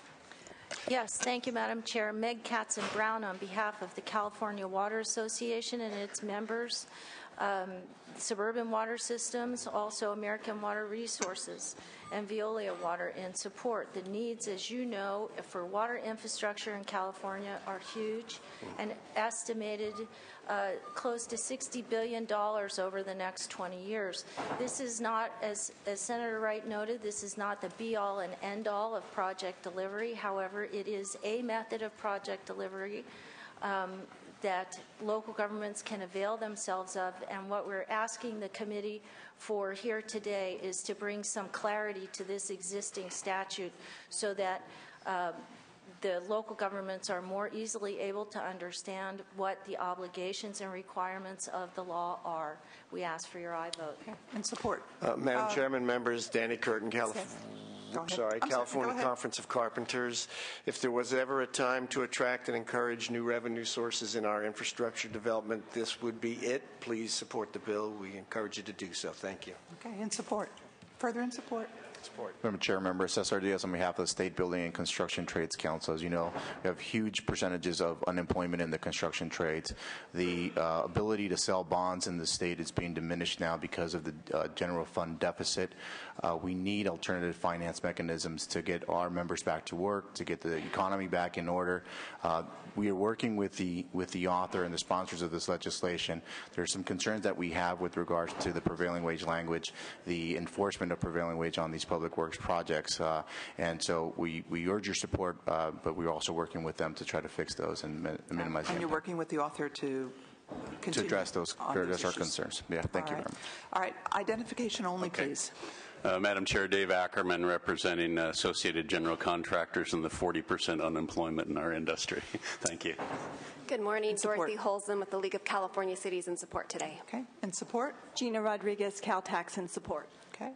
Yes, thank you, Madam Chair. Meg Katzen-Brown on behalf of the California Water Association and its members, Suburban Water Systems, also American Water Resources, and Veolia Water in support. The needs, as you know, for water infrastructure in California are huge and estimated close to $60 billion over the next 20 years. This is not, as Senator Wright noted, this is not the be-all and end-all of project delivery. However, it is a method of project delivery that local governments can avail themselves of, and what we're asking the committee for here today is to bring some clarity to this existing statute so that the local governments are more easily able to understand what the obligations and requirements of the law are. We ask for your aye vote. In support. Madam Chairman, members, Danny Curtin, California Conference of Carpenters. If there was ever a time to attract and encourage new revenue sources in our infrastructure development, this would be it. Please support the bill. We encourage you to do so. Thank you. Okay, in support. Further in support. Madam Chair, member Cesar Diaz on behalf of the State Building and Construction Trades Council. As you know, we have huge percentages of unemployment in the construction trades. The ability to sell bonds in the state is being diminished now because of the general fund deficit. We need alternative finance mechanisms to get our members back to work, to get the economy back in order. We are working with the author and the sponsors of this legislation. There are some concerns that we have with regards to the prevailing wage language, the enforcement of prevailing wage on these public works projects, and so we urge your support, but we're also working with them to try to fix those and minimize. And you're working with the author to continue address those, our concerns. Yeah, thank you very much. All right, identification only, please. Madam Chair, Dave Ackerman, representing Associated General Contractors and the 40% unemployment in our industry. Thank you. Good morning. Dorothy Holzman with the League of California Cities in support today. Okay. In support? Gina Rodriguez, Caltax in support. Okay.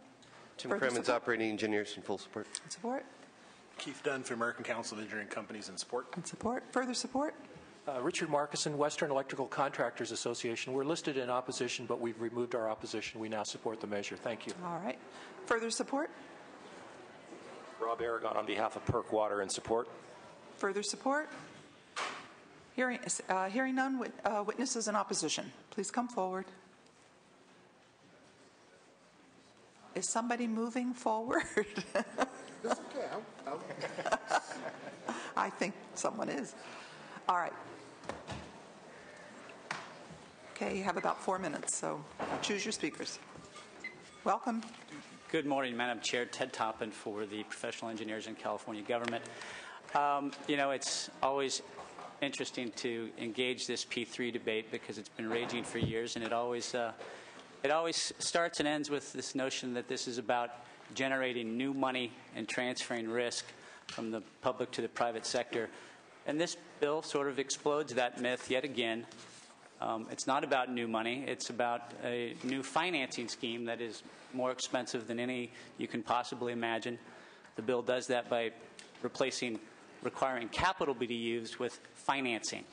Tim Kremens, Operating Engineers in full support. In support? Keith Dunn for American Council of Engineering Companies in support. In support. Further support? Richard Markison, Western Electrical Contractors Association. We're listed in opposition, but we've removed our opposition. We now support the measure. Thank you. All right. Further support? Rob Aragon on behalf of PERC Water in support. Further support? Hearing none, witnesses in opposition. Please come forward. Is somebody moving forward? That's okay. I think someone is. All right. Okay, you have about 4 minutes, so choose your speakers. Welcome. Good morning, Madam Chair. Ted Toppin for the Professional Engineers in California Government. It's always interesting to engage this P3 debate because it's been raging for years, and it always starts and ends with this notion that this is about generating new money and transferring risk from the public to the private sector. And this bill sort of explodes that myth yet again. It's not about new money. It's about a new financing scheme that is more expensive than any you can possibly imagine. The bill does that by requiring capital be used with financing.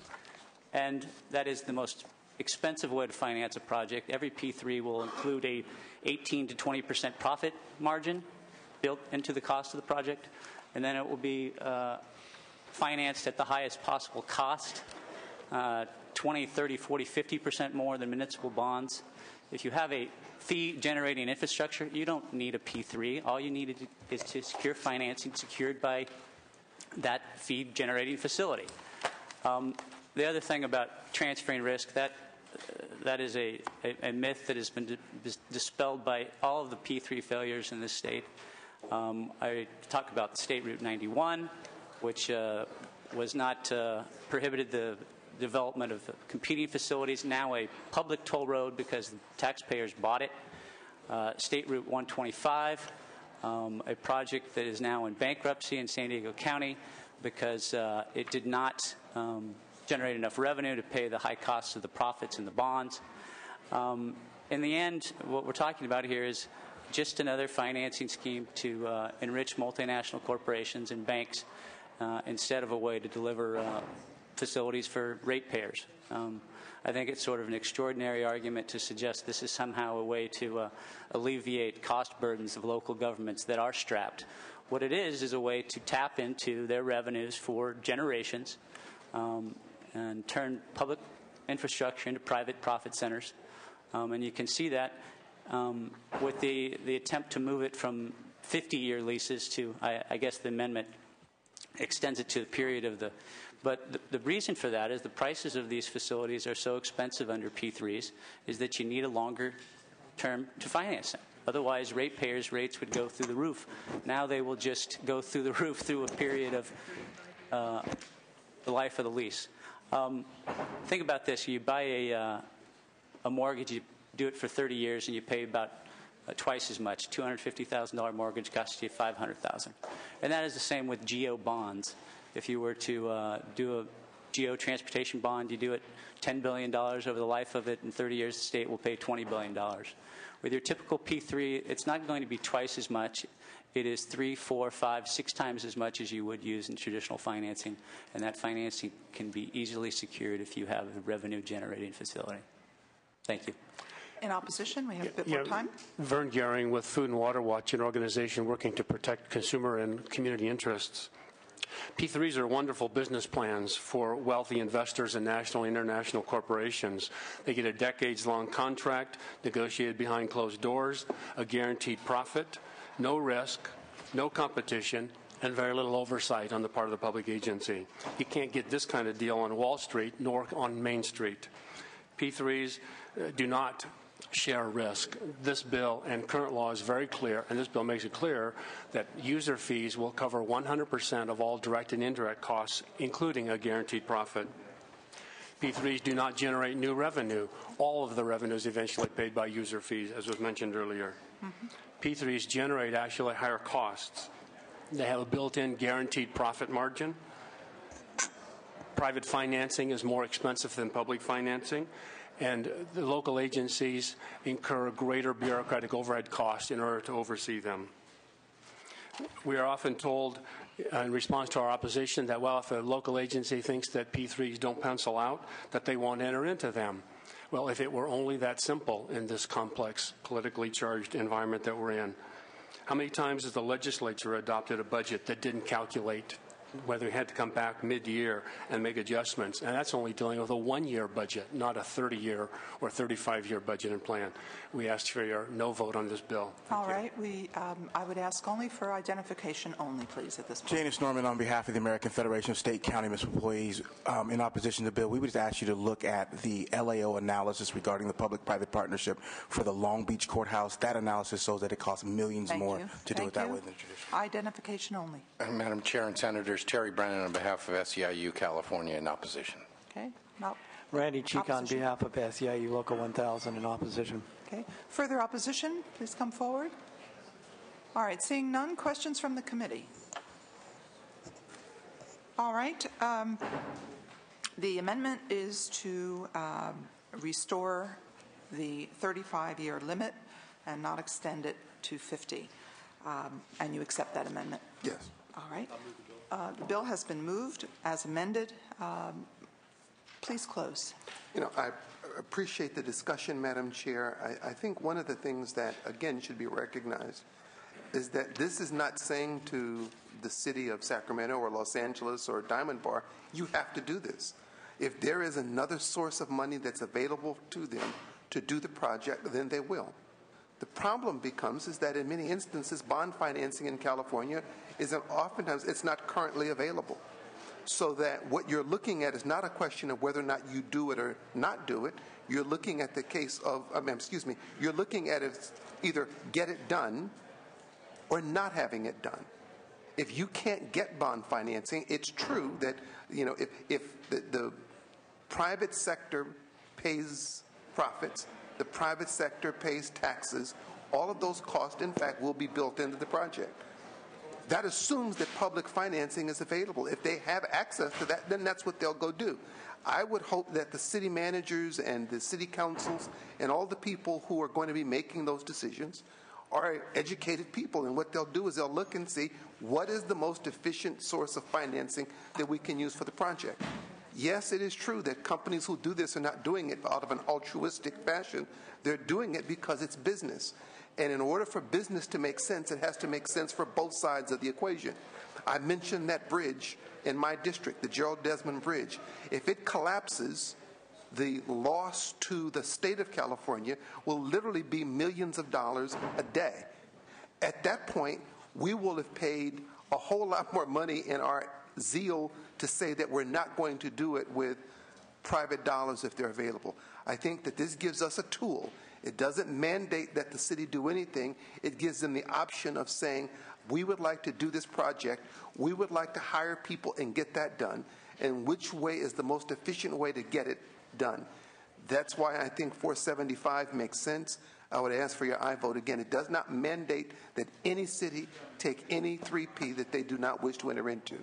And that is the most expensive way to finance a project. Every P3 will include a 18 to 20% profit margin built into the cost of the project. And then it will be financed at the highest possible cost, 20, 30, 40, 50% more than municipal bonds. If you have a fee-generating infrastructure, you don't need a P3. All you need is to secure financing secured by that fee-generating facility. The other thing about transferring risk, that is a myth that has been dispelled by all of the P3 failures in this state. I talk about State Route 91, which was not prohibited the development of competing facilities, now a public toll road because the taxpayers bought it. State Route 125, a project that is now in bankruptcy in San Diego County because it did not generate enough revenue to pay the high costs of the profits and the bonds. In the end, what we're talking about here is just another financing scheme to enrich multinational corporations and banks instead of a way to deliver facilities for ratepayers. I think it's sort of an extraordinary argument to suggest this is somehow a way to alleviate cost burdens of local governments that are strapped. What it is a way to tap into their revenues for generations and turn public infrastructure into private profit centers. And you can see that with the attempt to move it from 50-year leases to, I guess the amendment extends it to the period of the... But the reason for that is the prices of these facilities are so expensive under P3s is that you need a longer term to finance them. Otherwise, ratepayers' rates would go through the roof. Now they will just go through the roof through a period of the life of the lease. Think about this. You buy a mortgage, you do it for 30 years, and you pay about twice as much. $250,000 mortgage costs you $500,000. And that is the same with GEO bonds. If you were to do a GEO transportation bond, you do it $10 billion over the life of it. In 30 years, the state will pay $20 billion. With your typical P3, it's not going to be twice as much. It is 3, 4, 5, 6 times as much as you would use in traditional financing. And that financing can be easily secured if you have a revenue-generating facility. Thank you. In opposition, we have a bit more time. Vern Gehring with Food and Water Watch, an organization working to protect consumer and community interests. P3s are wonderful business plans for wealthy investors and national and international corporations. They get a decades-long contract negotiated behind closed doors, a guaranteed profit, no risk, no competition, and very little oversight on the part of the public agency. You can't get this kind of deal on Wall Street nor on Main Street. P3s do not share risk. This bill and current law is very clear, and this bill makes it clear that user fees will cover 100% of all direct and indirect costs, including a guaranteed profit. P3s do not generate new revenue. All of the revenue is eventually paid by user fees, as was mentioned earlier. P3s generate actually higher costs. They have a built-in guaranteed profit margin. Private financing is more expensive than public financing, and the local agencies incur greater bureaucratic overhead costs in order to oversee them. We are often told in response to our opposition that, well, if a local agency thinks that P3s don't pencil out, that they won't enter into them. Well, if it were only that simple in this complex, politically charged environment that we're in. How many times has the legislature adopted a budget that didn't calculate whether we had to come back mid-year and make adjustments? And that's only dealing with a one-year budget, not a 30-year or 35-year budget and plan. We asked for your no vote on this bill. All right. I would ask only for identification only, please, at this point. Janice Norman on behalf of the American Federation of State, County, Municipal Employees. In opposition to the bill, we would just ask you to look at the LAO analysis regarding the public-private partnership for the Long Beach courthouse. That analysis shows that it costs millions more to do it that way than traditional. Identification only. Madam Chair and Senators, Terry Brennan on behalf of SEIU California in opposition. Okay. No. Randy Cheek on behalf of SEIU Local 1000 in opposition. Okay. Further opposition, please come forward. All right. Seeing none, questions from the committee? All right. The amendment is to restore the 35-year limit and not extend it to 50. And you accept that amendment? Yes. All right. The bill has been moved as amended. Please close. I appreciate the discussion, Madam Chair. I think one of the things that, again, should be recognized is that this is not saying to the city of Sacramento or Los Angeles or Diamond Bar, you have to do this. If there is another source of money that's available to them to do the project, then they will. The problem becomes is that in many instances, bond financing in California oftentimes it's not currently available. So that what you're looking at is not a question of whether or not you do it or not do it. You're looking at the case of, you're looking at it either get it done or not having it done. If you can't get bond financing, it's true that, if the private sector pays profits, the private sector pays taxes, all of those costs, in fact, will be built into the project. That assumes that public financing is available. If they have access to that, then that's what they'll go do. I would hope that the city managers and the city councils and all the people who are going to be making those decisions are educated people, and what they'll do is they'll look and see what is the most efficient source of financing that we can use for the project. Yes, it is true that companies who do this are not doing it out of an altruistic fashion. They're doing it because it's business. And in order for business to make sense, it has to make sense for both sides of the equation. I mentioned that bridge in my district, the Gerald Desmond Bridge. If it collapses, the loss to the state of California will literally be millions of dollars a day. At that point, we will have paid a whole lot more money in our zeal to say that we're not going to do it with private dollars if they're available. I think that this gives us a tool. It doesn't mandate that the city do anything. It gives them the option of saying, we would like to do this project. We would like to hire people and get that done. And which way is the most efficient way to get it done? That's why I think 475 makes sense. I would ask for your aye vote again. It does not mandate that any city take any 3P that they do not wish to enter into.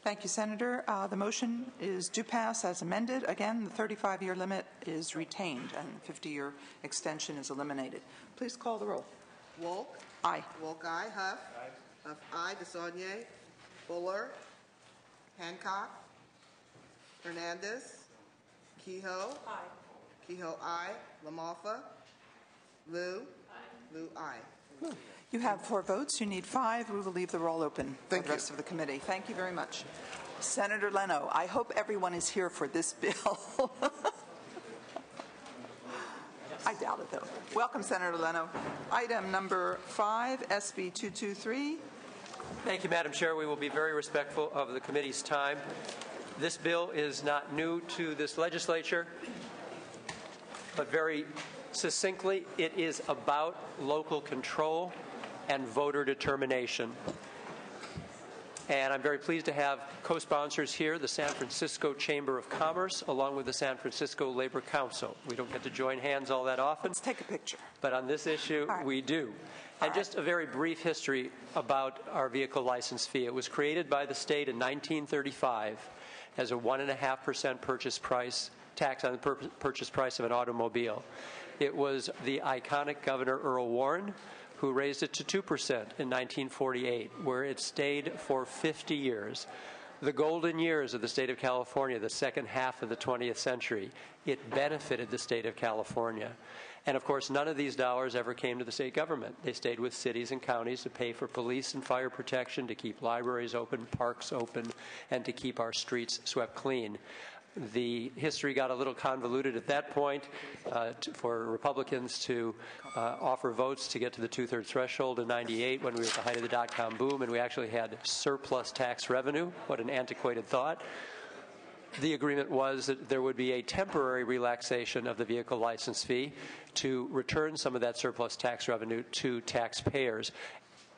Thank you, Senator. The motion is do pass as amended. Again, the 35-year limit is retained and 50-year extension is eliminated. Please call the roll. Wolk? Aye. Wolk, aye. Huff? Huff, aye. DeSaulnier? Fuller? Hancock? Hernandez? Kehoe? Aye. Kehoe, aye. LaMalfa? Lou? Lou, aye. You have 4 votes. You need 5. We will leave the roll open for Thank the rest of the committee. Thank you very much. Senator Leno, I hope everyone is here for this bill. I doubt it, though. Welcome, Senator Leno. Item number 5, SB 223. Thank you, Madam Chair. We will be very respectful of the committee's time. This bill is not new to this legislature, but very succinctly, it is about local control and voter determination. And I'm very pleased to have co-sponsors here, the San Francisco Chamber of Commerce, along with the San Francisco Labor Council. We don't get to join hands all that often. Let's take a picture. But on this issue, we do. And just a very brief history about our vehicle license fee. It was created by the state in 1935 as a 1.5% purchase price tax on the purchase price of an automobile. It was the iconic Governor Earl Warren who raised it to 2% in 1948, where it stayed for 50 years. The golden years of the state of California, the second half of the 20th century, it benefited the state of California. And of course, none of these dollars ever came to the state government. They stayed with cities and counties to pay for police and fire protection, to keep libraries open, parks open, and to keep our streets swept clean. The history got a little convoluted at that point for Republicans to offer votes to get to the 2/3 threshold in '98 when we were at the height of the dot-com boom, and we actually had surplus tax revenue. What an antiquated thought. The agreement was that there would be a temporary relaxation of the vehicle license fee to return some of that surplus tax revenue to taxpayers.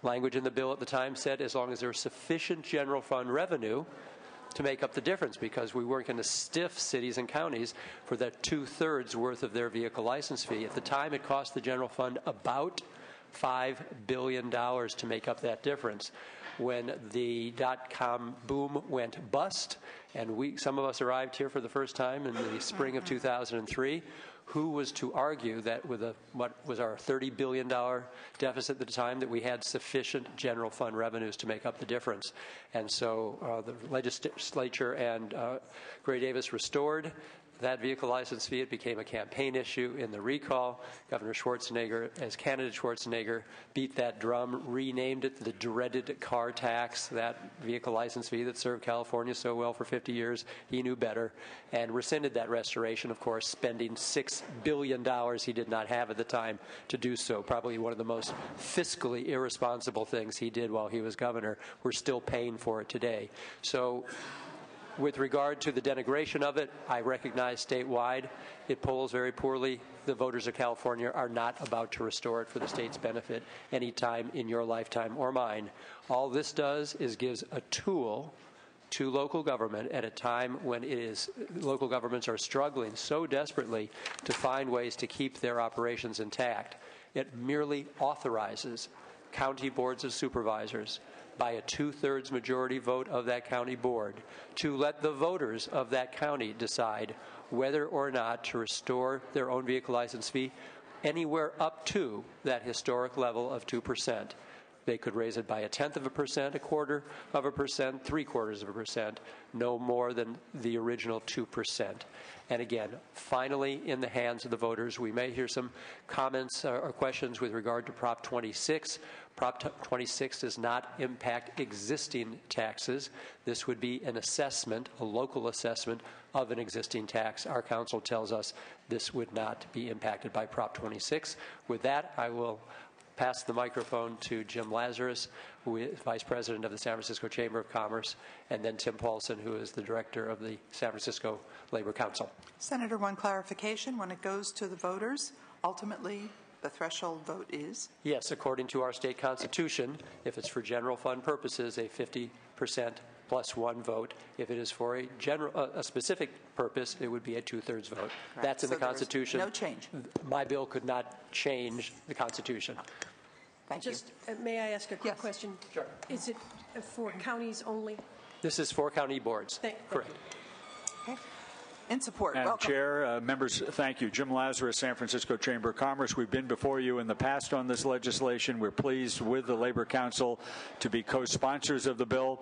Language in the bill at the time said as long as there was sufficient general fund revenue to make up the difference, because we weren't going to stiff cities and counties for that 2/3 worth of their vehicle license fee. At the time, it cost the general fund about $5 billion to make up that difference. When the dot-com boom went bust, and some of us arrived here for the first time in the spring of 2003, who was to argue that with what was our $30 billion deficit at the time, that we had sufficient general fund revenues to make up the difference? And so the legislature and Gray Davis restored that vehicle license fee. It became a campaign issue in the recall. Governor Schwarzenegger, as candidate Schwarzenegger, beat that drum, renamed it the dreaded car tax, that vehicle license fee that served California so well for 50 years. He knew better and rescinded that restoration, of course, spending $6 billion he did not have at the time to do so. Probably one of the most fiscally irresponsible things he did while he was governor. We're still paying for it today. So with regard to the denigration of it, I recognize statewide it polls very poorly. The voters of California are not about to restore it for the state's benefit anytime in your lifetime or mine. All this does is gives a tool to local government at a time when local governments are struggling so desperately to find ways to keep their operations intact. It merely authorizes county boards of supervisors by a 2/3 majority vote of that county board to let the voters of that county decide whether or not to restore their own vehicle license fee anywhere up to that historic level of 2%. They could raise it by 1/10 of a percent, 1/4 of a percent, 3/4 of a percent, no more than the original 2%. And again, finally, in the hands of the voters. We may hear some comments or questions with regard to Prop 26. Prop 26 does not impact existing taxes. This would be an assessment, a local assessment of an existing tax. Our council tells us this would not be impacted by Prop 26. With that, I will pass the microphone to Jim Lazarus, who is Vice President of the San Francisco Chamber of Commerce, and then Tim Paulson, who is the Director of the San Francisco Labor Council. Senator, one clarification. When it goes to the voters, ultimately the threshold vote is? Yes, according to our state constitution, if it's for general fund purposes, a 50% plus one vote. If it is for a specific purpose, it would be a 2/3 vote. Right. That's in so the Constitution. No change. My bill could not change the Constitution. Thank you. May I ask a quick question? Sure. Is it for counties only? This is for county boards. Correct. Okay. In support. Madam Welcome. Chair, members, thank you. Jim Lazarus, San Francisco Chamber of Commerce. We've been before you in the past on this legislation. We're pleased with the Labor Council to be co-sponsors of the bill.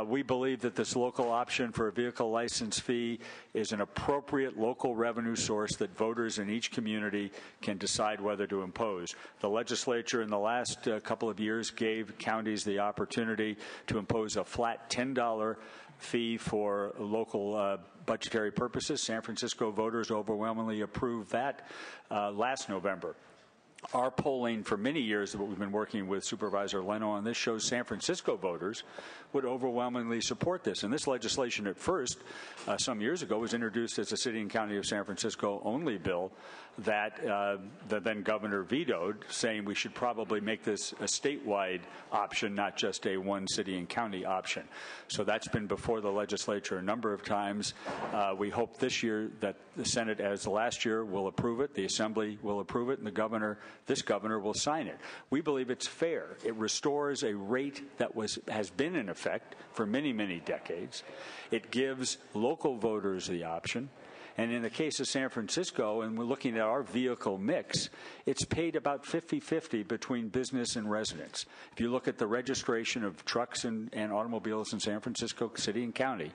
We believe that this local option for a vehicle license fee is an appropriate local revenue source that voters in each community can decide whether to impose. The legislature in the last couple of years gave counties the opportunity to impose a flat $10 fee for local budgetary purposes. San Francisco voters overwhelmingly approved that last November. Our polling for many years that we've been working with Supervisor Leno on this shows San Francisco voters would overwhelmingly support this. And this legislation at first, some years ago, was introduced as a City and County of San Francisco only bill that the then governor vetoed, saying we should probably make this a statewide option, not just a one city and county option. So that's been before the legislature a number of times. We hope this year that the Senate, as last year, will approve it, the Assembly will approve it, and this governor will sign it. We believe it's fair. It restores a rate that has been in effect for many, many decades. It gives local voters the option. And in the case of San Francisco, and we're looking at our vehicle mix, it's paid about 50-50 between business and residents. If you look at the registration of trucks and automobiles in San Francisco City and County,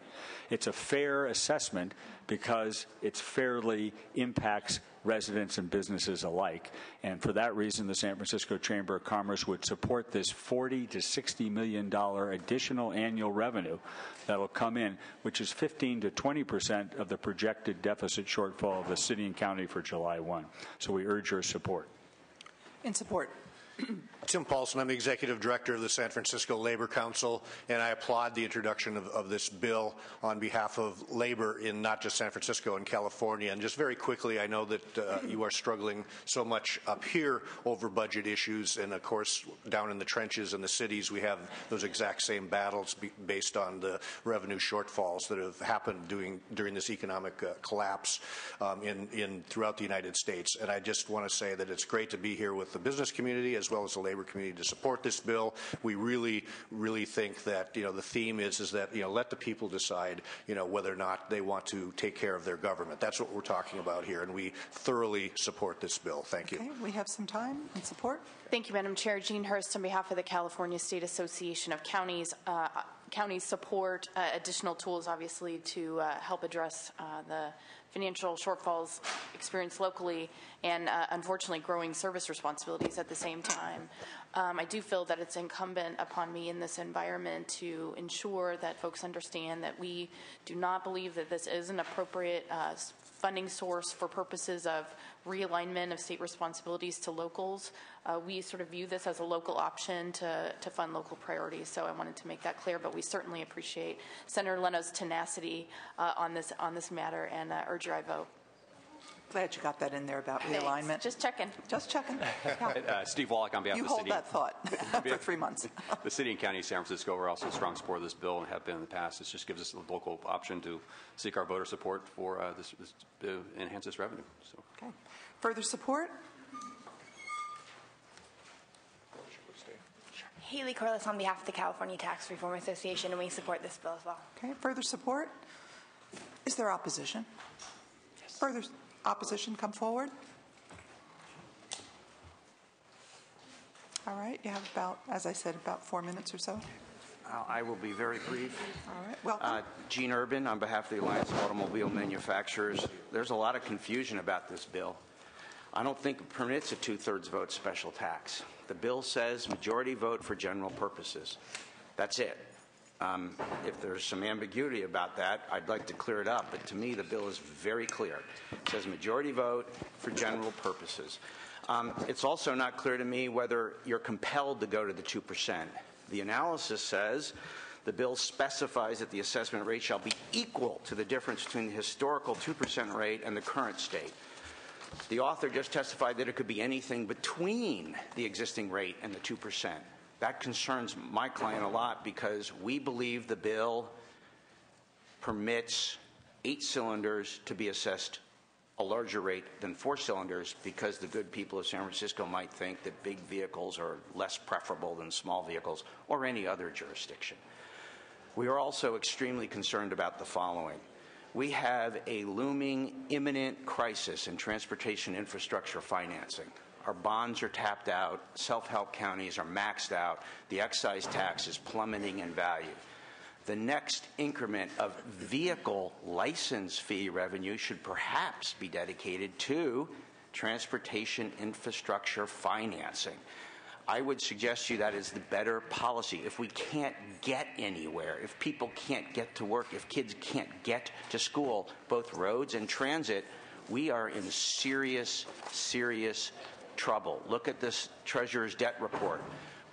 it's a fair assessment because it fairly impacts residents and businesses alike. And for that reason, the San Francisco Chamber of Commerce would support this $40 to $60 million additional annual revenue that will come in, which is 15 to 20% of the projected deficit shortfall of the city and county for July 1. So we urge your support. In support. Tim Paulson, I'm the Executive Director of the San Francisco Labor Council, and I applaud the introduction of this bill on behalf of labor in not just San Francisco and California. And just very quickly, I know that you are struggling so much up here over budget issues, and of course, down in the trenches in the cities, we have those exact same battles based on the revenue shortfalls that have happened during this economic collapse throughout the United States. And I just want to say that it's great to be here with the business community as well as the labor community to support this bill. We really, really think that the theme is that let the people decide whether or not they want to take care of their government. That's what we're talking about here, and we thoroughly support this bill. Thank you. Okay, we have some time in support. Thank you, Madam Chair. Jean Hurst on behalf of the California State Association of Counties. Counties support additional tools, obviously, to help address the financial shortfalls experienced locally and, unfortunately, growing service responsibilities at the same time. I do feel that it's incumbent upon me in this environment to ensure that folks understand that we do not believe that this is an appropriate funding source for purposes of realignment of state responsibilities to locals. We sort of view this as a local option to fund local priorities, so I wanted to make that clear, but we certainly appreciate Senator Leno's tenacity on this matter and urge your vote. Glad you got that in there about realignment. Thanks. Just checking. Just checking. Yeah. Steve Wallach on behalf of the city. You hold that thought for 3 months. The city and county of San Francisco are also strong support of this bill and have been in the past. It just gives us a local option to seek our voter support for this to enhance this revenue. So. Okay. Further support? Haley Corliss on behalf of the California Tax Reform Association, and we support this bill as well. Okay. Further support? Is there opposition? Yes. Further opposition come forward? All right. You have about, as I said, about 4 minutes or so. I will be very brief. All right. Welcome. Gene Urban on behalf of the Alliance of Automobile Manufacturers. There's a lot of confusion about this bill. I don't think it permits a 2/3 vote special tax. The bill says majority vote for general purposes. That's it. If there's some ambiguity about that, I'd like to clear it up. But to me, the bill is very clear. It says majority vote for general purposes. It's also not clear to me whether you're compelled to go to the 2%. The analysis says the bill specifies that the assessment rate shall be equal to the difference between the historical 2% rate and the current state. The author just testified that it could be anything between the existing rate and the 2%. That concerns my client a lot because we believe the bill permits 8 cylinders to be assessed a larger rate than 4 cylinders because the good people of San Francisco might think that big vehicles are less preferable than small vehicles or any other jurisdiction. We are also extremely concerned about the following. We have a looming imminent crisis in transportation infrastructure financing. Our bonds are tapped out, self-help counties are maxed out, the excise tax is plummeting in value. The next increment of vehicle license fee revenue should perhaps be dedicated to transportation infrastructure financing. I would suggest to you that is the better policy. If we can't get anywhere, if people can't get to work, if kids can't get to school, both roads and transit, we are in serious, serious trouble. Look at this Treasurer's debt report.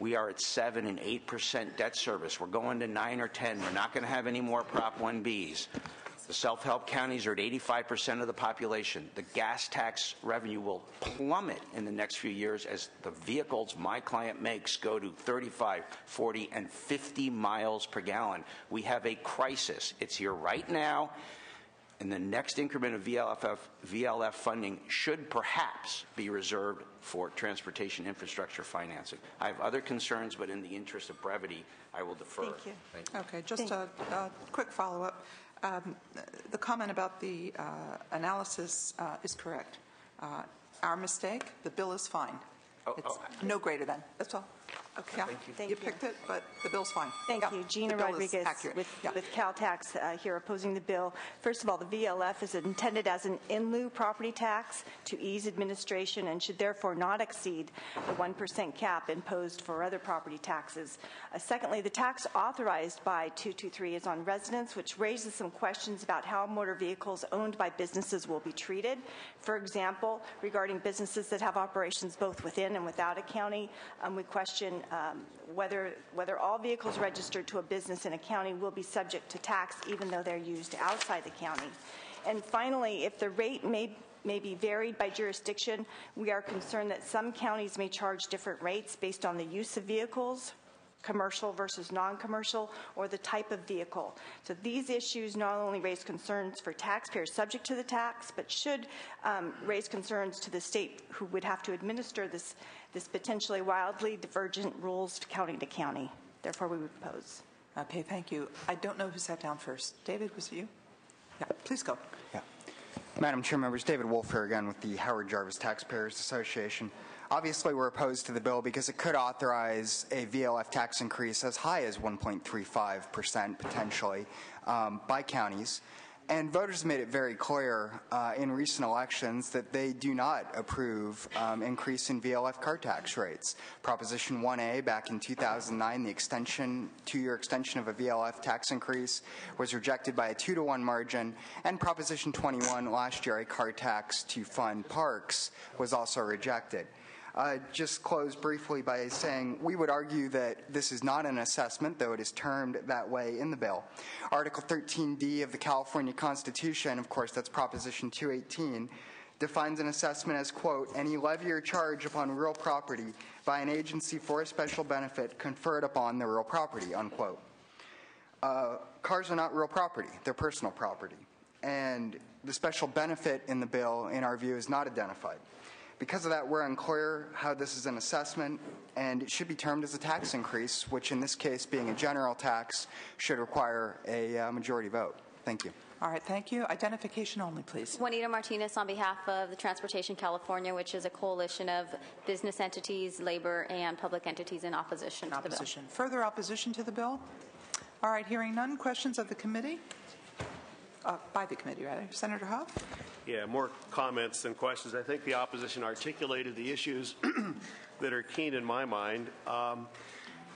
We are at 7 and 8% debt service. We're going to 9 or 10. We're not going to have any more Prop 1Bs. The self-help counties are at 85% of the population. The gas tax revenue will plummet in the next few years as the vehicles my client makes go to 35, 40, and 50 miles per gallon. We have a crisis. It's here right now. And the next increment of VLF funding should perhaps be reserved for transportation infrastructure financing. I have other concerns, but in the interest of brevity, I will defer. Thank you. Okay, just a quick follow-up. The comment about the analysis is correct. Our mistake, the bill is fine. It's no greater than. That's all. Okay. Thank you picked it, but the bill's fine. Thank you. Gina Rodriguez with Caltax here opposing the bill. First of all, the VLF is intended as an in lieu property tax to ease administration and should therefore not exceed the 1% cap imposed for other property taxes. Secondly, the tax authorized by 223 is on residents, which raises some questions about how motor vehicles owned by businesses will be treated. For example, regarding businesses that have operations both within and without a county, we question whether all vehicles registered to a business in a county will be subject to tax even though they're used outside the county. And finally, if the rate may be varied by jurisdiction, we are concerned that some counties may charge different rates based on the use of vehicles, commercial versus non-commercial, or the type of vehicle. So these issues not only raise concerns for taxpayers subject to the tax, but should raise concerns to the state who would have to administer this potentially wildly divergent rules county to county. Therefore, we would oppose. Okay, thank you. I don't know who sat down first. David, was it you? Yeah, please go. Yeah. Madam Chair, members, David Wolf here again with the Howard Jarvis Taxpayers Association. Obviously, we're opposed to the bill because it could authorize a VLF tax increase as high as 1.35% potentially by counties. And voters made it very clear in recent elections that they do not approve increase in VLF car tax rates. Proposition 1A back in 2009, the two-year extension of a VLF tax increase was rejected by a 2-to-1 margin. And Proposition 21 last year, a car tax to fund parks, was also rejected. Just close briefly by saying we would argue that this is not an assessment, though it is termed that way in the bill. Article 13D of the California Constitution, of course that's Proposition 218, defines an assessment as, quote, any levy or charge upon real property by an agency for a special benefit conferred upon the real property, unquote. Cars are not real property, they're personal property. And the special benefit in the bill, in our view, is not identified. Because of that, we're unclear how this is an assessment, and it should be termed as a tax increase, which in this case, being a general tax, should require a majority vote. Thank you. All right, thank you. Identification only, please. Juanita Martinez on behalf of the Transportation California, which is a coalition of business entities, labor, and public entities in opposition to the bill. Further opposition to the bill? All right, hearing none. Questions of the committee? By the committee, rather. Senator Huff? Yeah, more comments than questions. I think the opposition articulated the issues that are keen in my mind.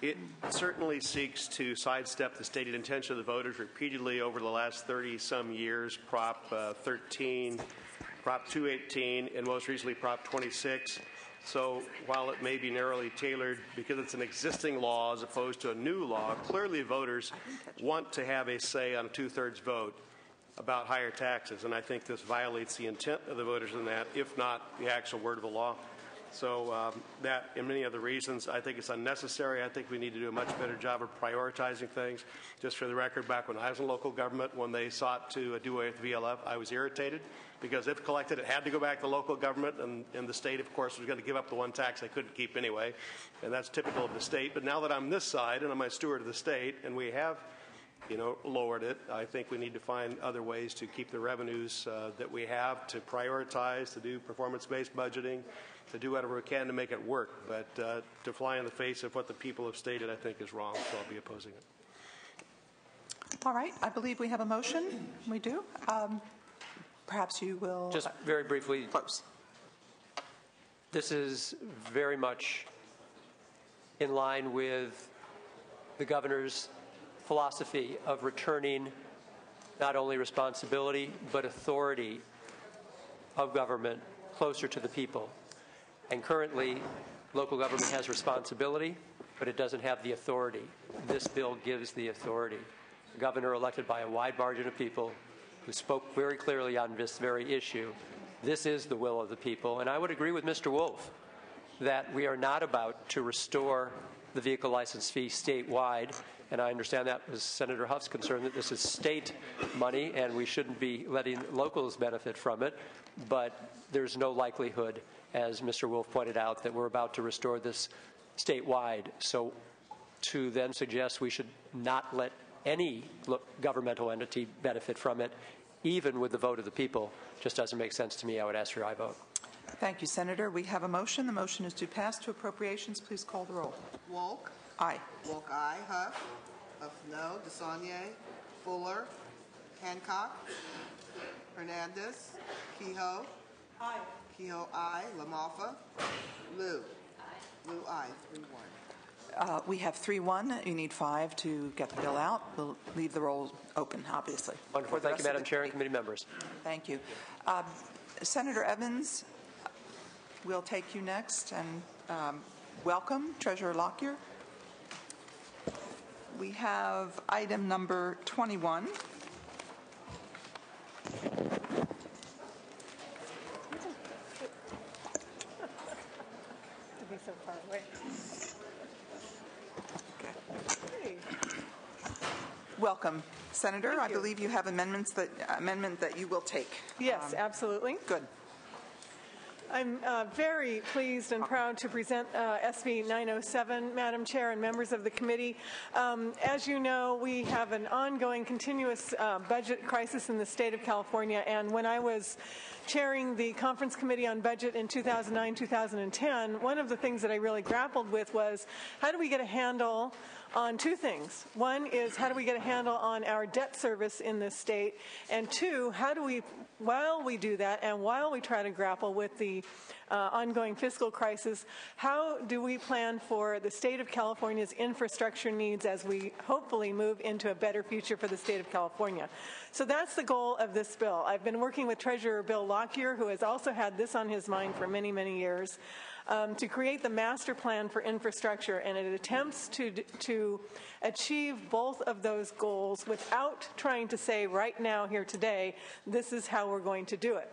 It certainly seeks to sidestep the stated intention of the voters repeatedly over the last 30-some years, Prop 13, Prop 218, and most recently Prop 26. So while it may be narrowly tailored because it's an existing law as opposed to a new law, clearly voters want to have a say on a two-thirds vote about higher taxes, and I think this violates the intent of the voters in that, if not the actual word of the law. So that and many other reasons, I think it's unnecessary. I think we need to do a much better job of prioritizing things. Just for the record, back when I was in local government, when they sought to do away with VLF, I was irritated because if collected, it had to go back to local government, and the state, of course, was going to give up the one tax they couldn't keep anyway, and that's typical of the state. But now that I'm this side and I'm a steward of the state, and we have lowered it. I think we need to find other ways to keep the revenues that we have, to prioritize, to do performance-based budgeting, to do whatever we can to make it work. But to fly in the face of what the people have stated, I think is wrong, so I'll be opposing it. All right. I believe we have a motion. We do. Perhaps you will... Just very briefly. Close. This is very much in line with the governor's philosophy of returning not only responsibility but authority of government closer to the people. And currently, local government has responsibility, but it doesn't have the authority. This bill gives the authority. The governor, elected by a wide margin of people, who spoke very clearly on this very issue. This is the will of the people. And I would agree with Mr. Wolf that we are not about to restore the vehicle license fee statewide. And I understand that was Senator Huff's concern, that this is state money and we shouldn't be letting locals benefit from it. But there's no likelihood, as Mr. Wolf pointed out, that we're about to restore this statewide. So to then suggest we should not let any governmental entity benefit from it, even with the vote of the people, just doesn't make sense to me. I would ask for your aye vote. Thank you, Senator. We have a motion. The motion is to pass to appropriations. Please call the roll. Wolk. Aye. Wolk, aye. Huff. Huff, no. DeSaulnier. Fuller. Hancock. Hernandez. Kehoe. Aye. Kehoe, aye. LaMalfa. Liu. Aye. Liu, aye. 3-1. We have 3-1. You need 5 to get the bill out. We'll leave the roll open, obviously. Wonderful. Thank you, Madam Chair and committee members. Thank you. Senator Evans, we'll take you next. And welcome, Treasurer Lockyer. We have item number 21. To be so far away. Welcome, Senator. I believe you have amendment that you will take. Yes, absolutely. Good. I'm very pleased and proud to present SB 907, Madam Chair and members of the committee. As you know, we have an ongoing continuous budget crisis in the state of California, and when I was chairing the Conference Committee on Budget in 2009-2010, one of the things that I really grappled with was how do we get a handle on two things. One is how do we get a handle on our debt service in this state, and two, how do we, while we do that and while we try to grapple with the ongoing fiscal crisis, how do we plan for the state of California's infrastructure needs as we hopefully move into a better future for the state of California? So that's the goal of this bill. I've been working with Treasurer Bill Lockyer, who has also had this on his mind for many, many years, to create the master plan for infrastructure, and it attempts to achieve both of those goals without trying to say right now, here today, this is how we're going to do it.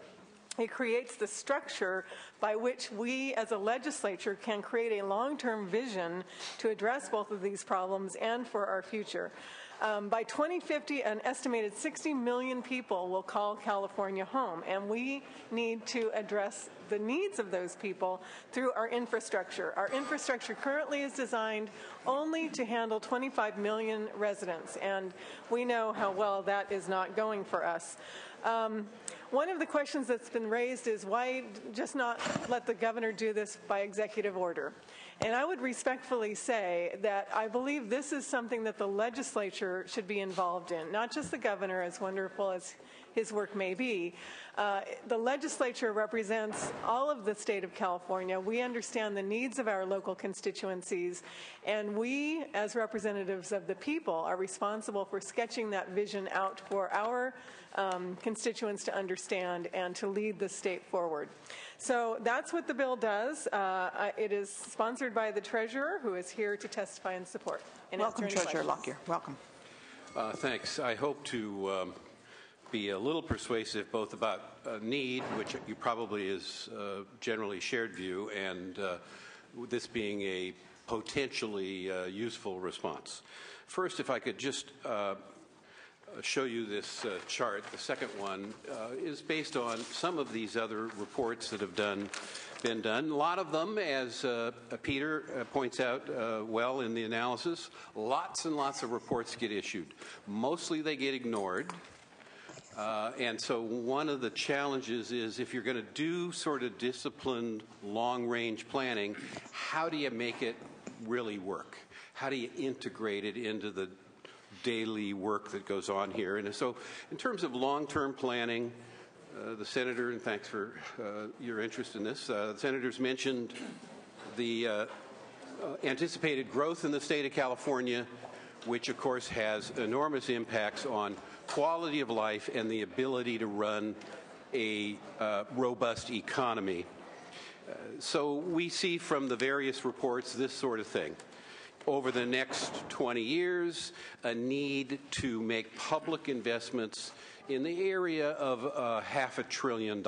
It creates the structure by which we as a legislature can create a long-term vision to address both of these problems and for our future. By 2050, an estimated 60 million people will call California home, and we need to address the needs of those people through our infrastructure. Our infrastructure currently is designed only to handle 25 million residents, and we know how well that is not going for us. One of the questions that's been raised is why just not let the governor do this by executive order? And I would respectfully say that I believe this is something that the legislature should be involved in, not just the governor, as wonderful as his work may be. The legislature represents all of the state of California. We understand the needs of our local constituencies, and we, as representatives of the people, are responsible for sketching that vision out for our constituents to understand and to lead the state forward. So that's what the bill does. It is sponsored by the treasurer, who is here to testify in support. Welcome, Treasurer Lockyer. Welcome. Thanks. I hope to be a little persuasive both about need, which you probably is generally shared view, and this being a potentially useful response. First, if I could just show you this chart. The second one is based on some of these other reports that have been done. A lot of them, as Peter points out well in the analysis, lots and lots of reports get issued. Mostly they get ignored. And so one of the challenges is if you're going to do sort of disciplined long-range planning, how do you make it really work? How do you integrate it into the daily work that goes on here? And so in terms of long-term planning, the Senator, and thanks for your interest in this, the Senators mentioned the anticipated growth in the state of California, which of course has enormous impacts on quality of life and the ability to run a robust economy. So we see from the various reports this sort of thing. Over the next 20 years, a need to make public investments in the area of $500 billion.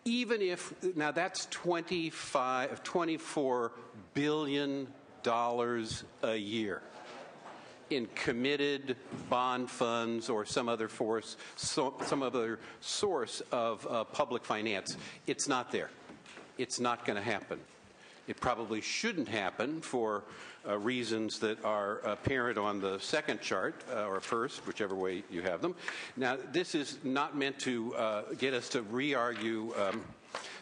Even if, now that's $24 billion a year in committed bond funds or some other source of public finance. It's not there. It's not going to happen. It probably shouldn't happen for reasons that are apparent on the second chart, or first, whichever way you have them. Now, this is not meant to get us to re-argue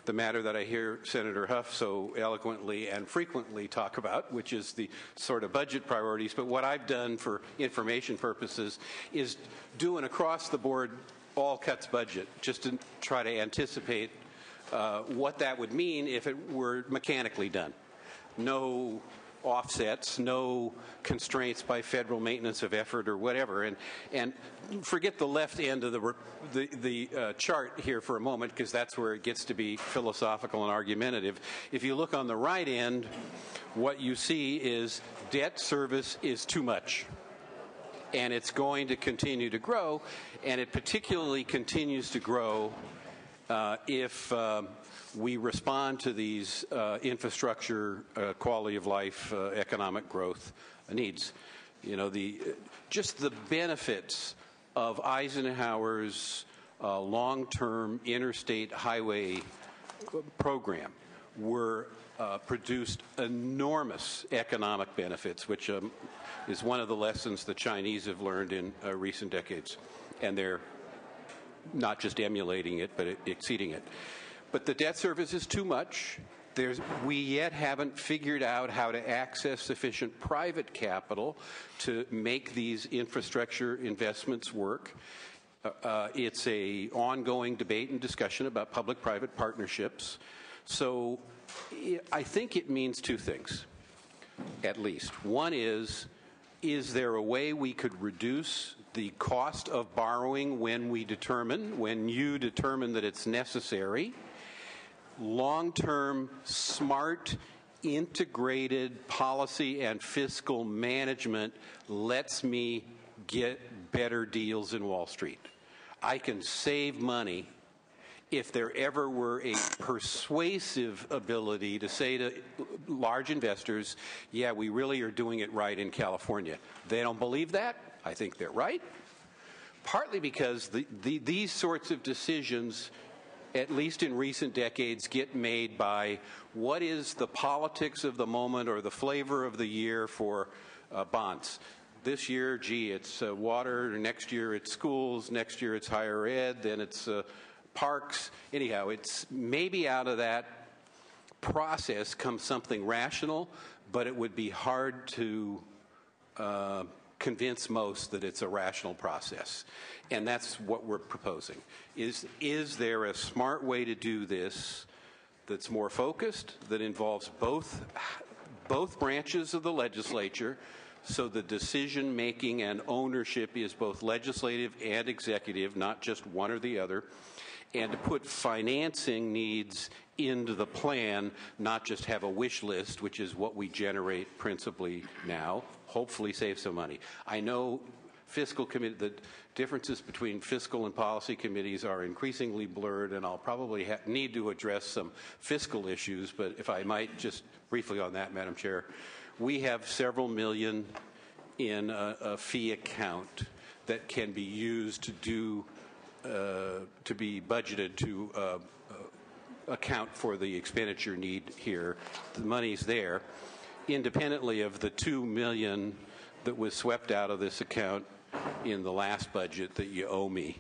the matter that I hear Senator Huff so eloquently and frequently talk about, which is the sort of budget priorities. But what I've done for information purposes is do an across-the-board all-cuts budget, just to try to anticipate what that would mean if it were mechanically done. No offsets, no constraints by federal maintenance of effort or whatever. And forget the left end of the chart here for a moment, because that's where it gets to be philosophical and argumentative. If you look on the right end, what you see is debt service is too much. And it's going to continue to grow, and it particularly continues to grow if we respond to these infrastructure, quality of life, economic growth needs. You know, just the benefits of Eisenhower's long-term interstate highway program produced enormous economic benefits, which is one of the lessons the Chinese have learned in recent decades, and they're not just emulating it, but exceeding it. But the debt service is too much. We yet haven't figured out how to access sufficient private capital to make these infrastructure investments work. It's an ongoing debate and discussion about public-private partnerships. So I think it means two things, at least. One is there a way we could reduce the cost of borrowing when you determine that it's necessary? Long-term, smart, integrated policy and fiscal management lets me get better deals in Wall Street. I can save money if there ever were a persuasive ability to say to large investors, yeah, we really are doing it right in California. They don't believe that. I think they're right. Partly because these sorts of decisions, at least in recent decades, get made by what is the politics of the moment or the flavor of the year for bonds. This year, gee, it's water. Next year, it's schools. Next year, it's higher ed. Then it's parks. Anyhow, it's maybe out of that process comes something rational, but it would be hard to convince most that it's a rational process. And that's what we're proposing. Is there a smart way to do this that's more focused, that involves both branches of the legislature, so the decision-making and ownership is both legislative and executive, not just one or the other, and to put financing needs into the plan, not just have a wish list, which is what we generate principally now, hopefully save some money. I know the differences between fiscal and policy committees are increasingly blurred, and I'll probably need to address some fiscal issues, but if I might just briefly on that, Madam Chair. We have several million in a fee account that can be used to be budgeted to account for the expenditure need here. The money's there, independently of the $2 million that was swept out of this account in the last budget that you owe me.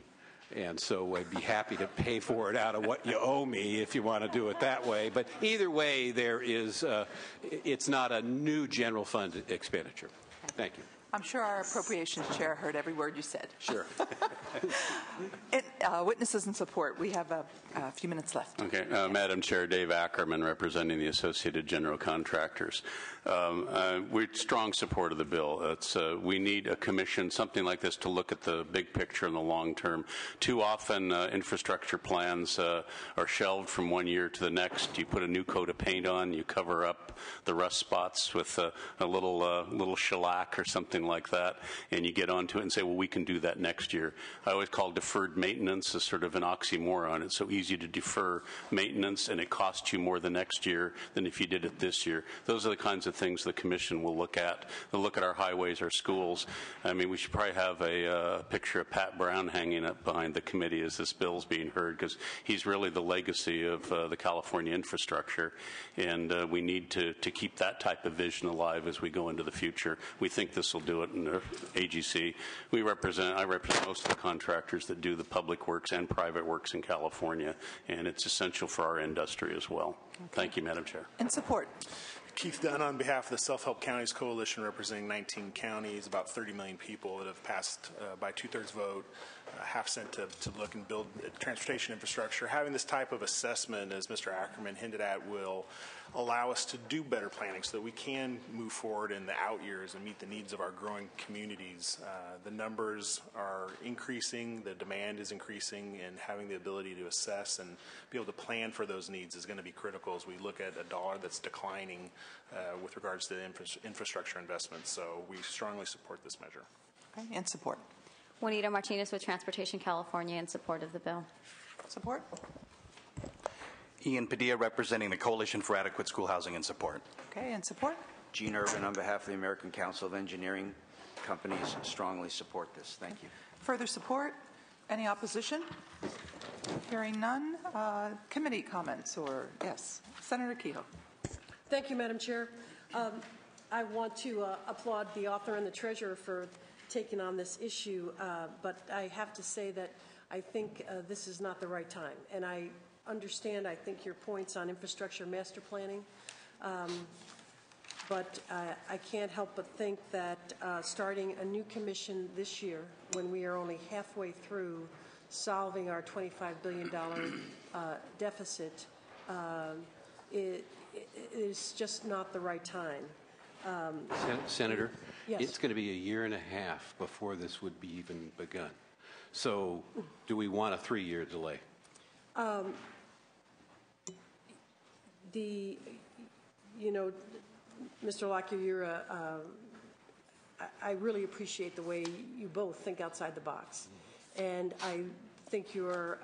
And so I'd be happy to pay for it out of what you owe me if you want to do it that way. But either way, there is, it's not a new general fund expenditure. Thank you. I'm sure our appropriations chair heard every word you said. Sure. Witnesses in support. We have a few minutes left. Okay. Madam Chair, Dave Ackerman, representing the Associated General Contractors. We're strong support of the bill. We need a commission, something like this, to look at the big picture in the long term. Too often, infrastructure plans are shelved from one year to the next. You put a new coat of paint on, you cover up the rust spots with a little shellac or something like that, and you get onto it and say, well, we can do that next year. I always call deferred maintenance as sort of an oxymoron. It's so easy to defer maintenance, and it costs you more the next year than if you did it this year. Those are the kinds of things the Commission will look at. They'll look at our highways, our schools. I mean, we should probably have a picture of Pat Brown hanging up behind the committee as this bill's being heard, because he's really the legacy of the California infrastructure, and we need to keep that type of vision alive as we go into the future. We think this will do it in the AGC. I represent most of the contractors that do the public works and private works in California, and it's essential for our industry as well. Okay. Thank you, Madam Chair. In support. Keith Dunn on behalf of the Self-Help Counties Coalition, representing 19 counties, about 30 million people that have passed by two-thirds vote, half cent to look and build transportation infrastructure. Having this type of assessment, as Mr. Ackerman hinted at, will allow us to do better planning so that we can move forward in the out years and meet the needs of our growing communities. The numbers are increasing, the demand is increasing, and having the ability to assess and be able to plan for those needs is going to be critical as we look at a dollar that's declining with regards to the infrastructure investments. So we strongly support this measure. Okay, in support. Juanita Martinez with Transportation California in support of the bill. Support. Ian Padilla representing the Coalition for Adequate School Housing in support. Okay, in support. Gene Urban on behalf of the American Council of Engineering Companies strongly support this. Thank you. Further support? Any opposition? Hearing none. Committee comments or yes. Senator Kehoe. Thank you, Madam Chair. I want to applaud the author and the treasurer for taking on this issue, but I have to say that I think this is not the right time. And I understand, I think, your points on infrastructure master planning, but I can't help but think that starting a new commission this year, when we are only halfway through solving our $25 billion deficit, it is just not the right time. Senator, yes. It's going to be a year and a half before this would be even begun. So do we want a 3-year delay? Mr. Lockyer, I really appreciate the way you both think outside the box. And I think your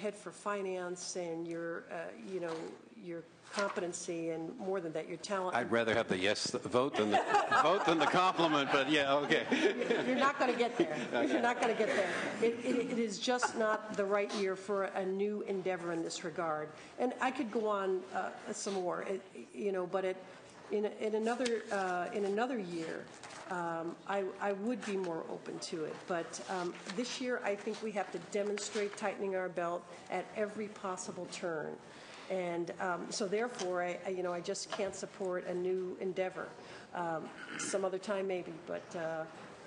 head for finance and your competency, and more than that, your talent. I'd rather have the yes vote than the compliment, but yeah, okay. You're not going to get there. Okay. You're not going to get there. It is just not the right year for a new endeavor in this regard. And I could go on some more, but in another year, I would be more open to it. But this year, I think we have to demonstrate tightening our belt at every possible turn. And so therefore, I just can't support a new endeavor. Some other time maybe, but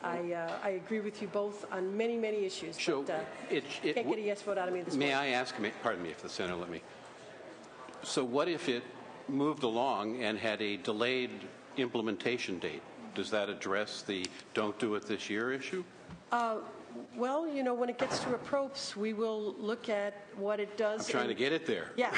I agree with you both on many, many issues. So but, can't get a yes vote out of me this morning. May morning. I ask, pardon me if the Senator let me. So what if it moved along and had a delayed implementation date? Does that address the don't do it this year issue? Well, when it gets to approps, we will look at what it does. I'm trying to get it there. Yeah.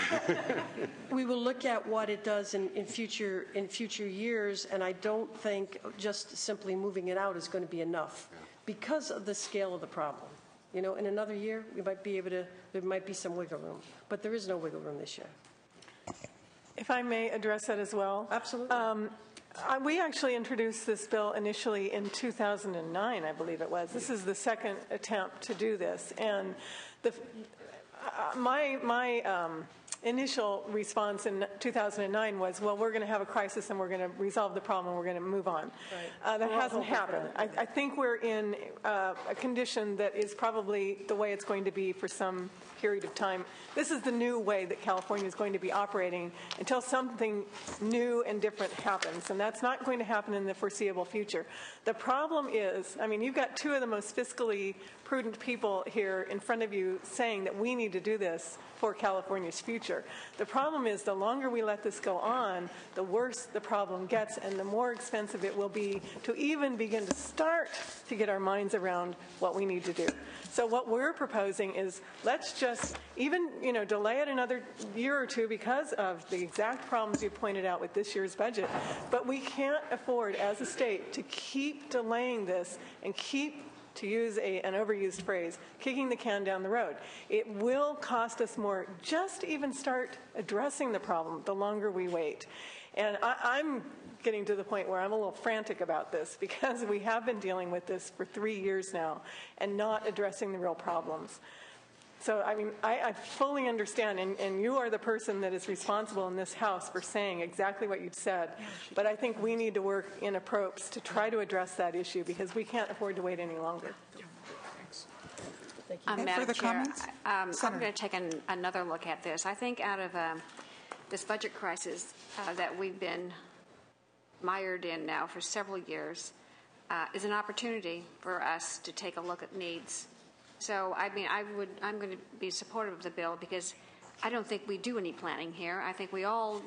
We will look at what it does in future years, and I don't think just simply moving it out is going to be enough because of the scale of the problem. In another year, we might be able to, there might be some wiggle room, but there is no wiggle room this year. If I may address that as well. Absolutely. We actually introduced this bill initially in 2009, I believe it was. This is the second attempt to do this. And my initial response in 2009 was, well, we're going to have a crisis and we're going to resolve the problem and we're going to move on. Right. That hasn't happened. I think we're in a condition that is probably the way it's going to be for some period of time. This is the new way that California is going to be operating until something new and different happens, and that's not going to happen in the foreseeable future. The problem is, I mean, you've got two of the most fiscally prudent people here in front of you saying that we need to do this for California's future. The problem is the longer we let this go on, the worse the problem gets and the more expensive it will be to even begin to start to get our minds around what we need to do. So what we're proposing is let's just even, delay it another year or two because of the exact problems you pointed out with this year's budget. But we can't afford as a state to keep delaying this and keep, to use an overused phrase, kicking the can down the road. It will cost us more just to even start addressing the problem the longer we wait. And I'm getting to the point where I'm a little frantic about this because we have been dealing with this for 3 years now and not addressing the real problems. So, I mean, I fully understand, and you are the person that is responsible in this House for saying exactly what you've said, but I think we need to work in approps to try to address that issue because we can't afford to wait any longer. Thank you. Further comments? I'm going to take another look at this. I think out of this budget crisis that we've been mired in now for several years is an opportunity for us to take a look at needs. So, I mean, I'm going to be supportive of the bill because I don't think we do any planning here. I think we all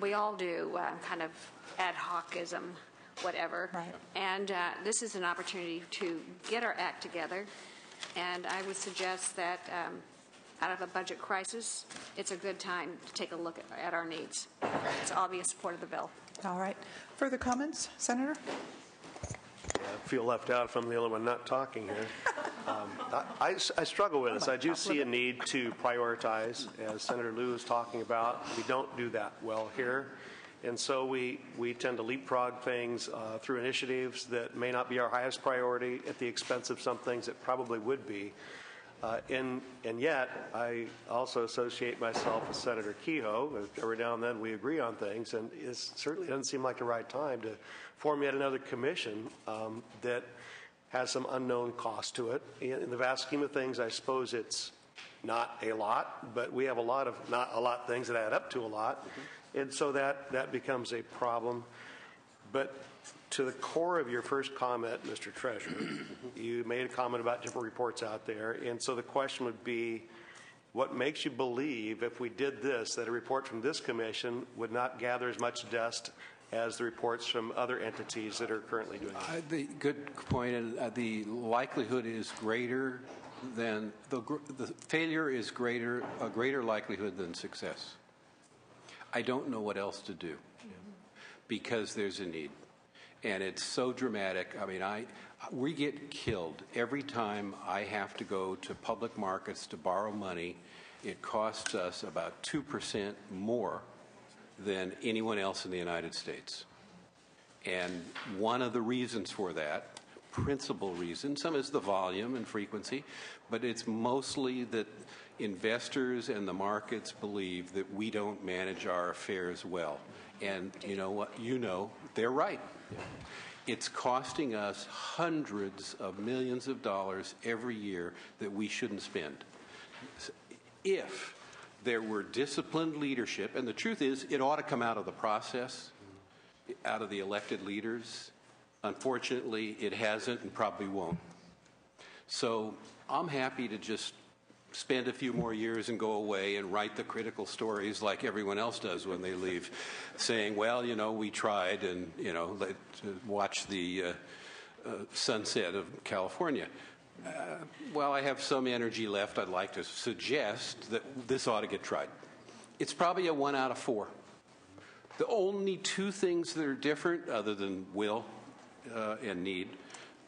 do kind of ad hocism, whatever. Right. And this is an opportunity to get our act together. And I would suggest that out of a budget crisis, it's a good time to take a look at our needs. So I'll be in support of the bill. All right. Further comments, Senator? I feel left out if I'm the only one not talking here. I struggle with this. I do see a need to prioritize, as Senator Liu is talking about. We don't do that well here. And so we tend to leapfrog things through initiatives that may not be our highest priority at the expense of some things that probably would be. And yet, I also associate myself with Senator Kehoe. Every now and then we agree on things, and it certainly doesn't seem like the right time to form yet another commission that has some unknown cost to it. In the vast scheme of things, I suppose it's not a lot, but we have a lot of not a lot things that add up to a lot. And so that becomes a problem. But to the core of your first comment, Mr. Treasurer, you made a comment about different reports out there. And so the question would be, what makes you believe if we did this, that a report from this commission would not gather as much dust as the reports from other entities that are currently doing it? The good point, and the likelihood is greater than, the failure is a greater likelihood than success. I don't know what else to do because there's a need. And it's so dramatic. I mean, we get killed every time I have to go to public markets to borrow money. It costs us about 2% more than anyone else in the United States. And one of the reasons for that, principal reason, some is the volume and frequency, but it's mostly that investors and the markets believe that we don't manage our affairs well. And you know what? They're right. It's costing us hundreds of millions of dollars every year that we shouldn't spend. If there were disciplined leadership, and the truth is it ought to come out of the process, out of the elected leaders. Unfortunately, it hasn't and probably won't. So I'm happy to just spend a few more years and go away and write the critical stories like everyone else does when they leave, saying, well, we tried and, watch the sunset of California. Well, I have some energy left. I'd like to suggest that this ought to get tried. It's probably a 1 out of 4. The only two things that are different, other than will and need,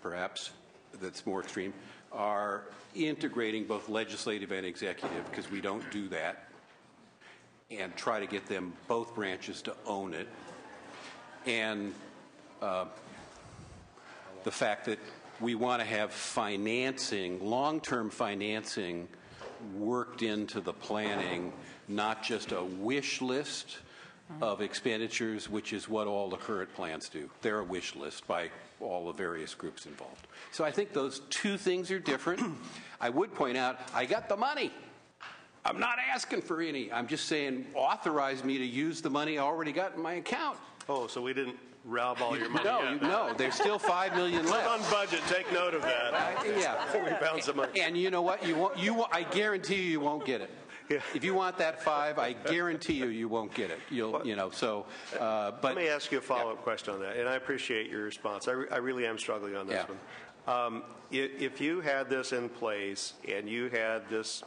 perhaps, that's more extreme, are integrating both legislative and executive, because we don't do that, and try to get them, both branches, to own it. and the fact that we want to have financing, long-term financing, worked into the planning, not just a wish list of expenditures, which is what all the current plans do. They're a wish list by all the various groups involved. So I think those two things are different. I would point out, I got the money. I'm not asking for any. I'm just saying, authorize me to use the money I already got in my account. Oh, so we didn't rob all your money? No, there's still $5 million left. It's on budget. Take note of that. Yeah. We found some money. And you know what? I guarantee you won't get it. Yeah. If you want that 5, I guarantee you won't get it. But let me ask you a follow-up question on that, and I appreciate your response. I really am struggling on this one. If you had this in place and you had this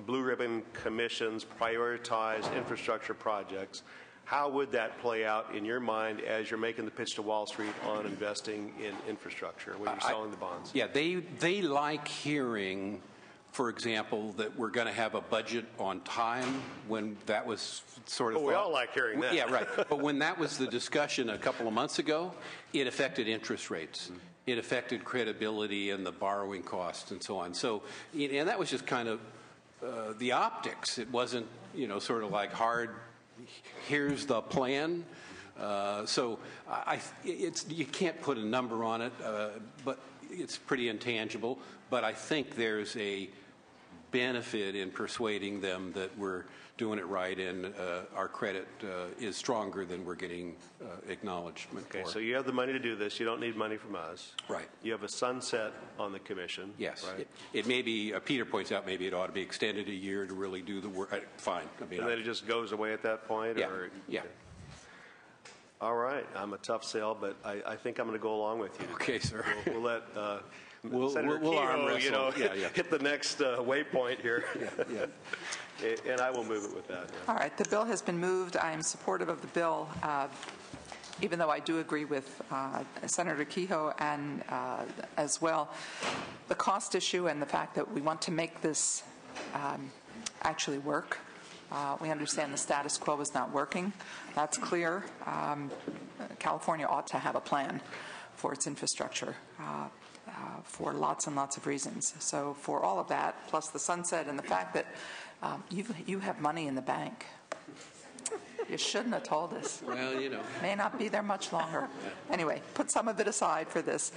blue ribbon commissions prioritize infrastructure projects, how would that play out in your mind as you're making the pitch to Wall Street on investing in infrastructure when you're selling the bonds? Yeah, they like hearing, for example, that we're going to have a budget on time, when that was sort of... we all like hearing that. Yeah, right. But when that was the discussion a couple of months ago, it affected interest rates. Mm-hmm. It affected credibility and the borrowing costs and so on. So, and that was just kind of the optics. It wasn't, sort of like hard, here's the plan. So you can't put a number on it, but it's pretty intangible. But I think there's a benefit in persuading them that we're doing it right, and our credit is stronger than we're getting acknowledgement for. Okay, so you have the money to do this. You don't need money from us. Right. You have a sunset on the commission. Yes. Right? It may be, Peter points out, maybe it ought to be extended a year to really do the work. Fine. And then it just goes away at that point? Yeah. Yeah. All right. I'm a tough sale, but I think I'm going to go along with you. Okay, sir. We'll let Senator Kehoe, hit the next waypoint here. Yeah. And I will move it with that. Yeah. All right. The bill has been moved. I am supportive of the bill, even though I do agree with Senator Kehoe and as well the cost issue and the fact that we want to make this actually work. We understand the status quo is not working. That's clear. California ought to have a plan for its infrastructure for lots and lots of reasons. So for all of that, plus the sunset and the fact that you have money in the bank. You shouldn't have told us. Well, May not be there much longer. Anyway, put some of it aside for this.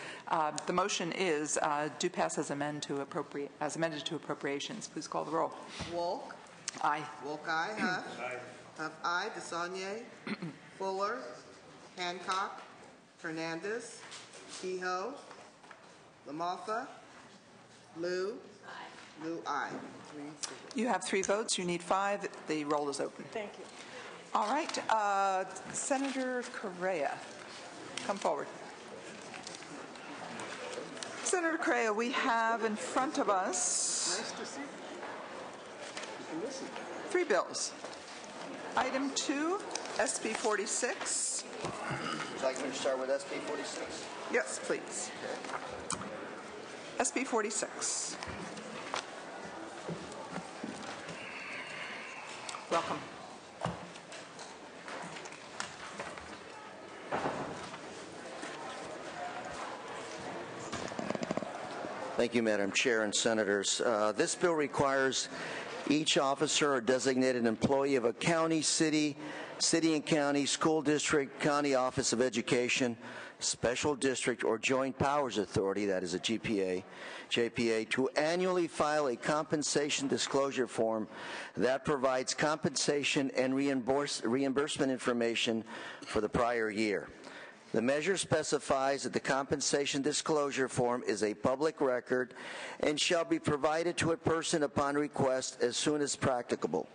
The motion is do pass as amended to appropriations. Please call the roll. Wolk. Aye. Wolk, aye. Huff. Aye. Huff, aye. DeSaulnier. Fuller. Hancock. Hernandez. Kehoe. LaMalfa. Liu. Liu, aye. 3-0. You have 3 votes. You need 5. The roll is open. Thank you. All right. Senator Correa, come forward. Senator Correa, we have in front of us 3 bills. Item 2, SB 46. Would you like me to start with SB 46? Yes, please. SB 46. Welcome. Thank you, Madam Chair and Senators. This bill requires each officer or designated employee of a county, city and county, school district, county office of education, special district, or joint powers authority, that is a JPA, to annually file a compensation disclosure form that provides compensation and reimbursement information for the prior year. The measure specifies that the compensation disclosure form is a public record and shall be provided to a person upon request as soon as practicable,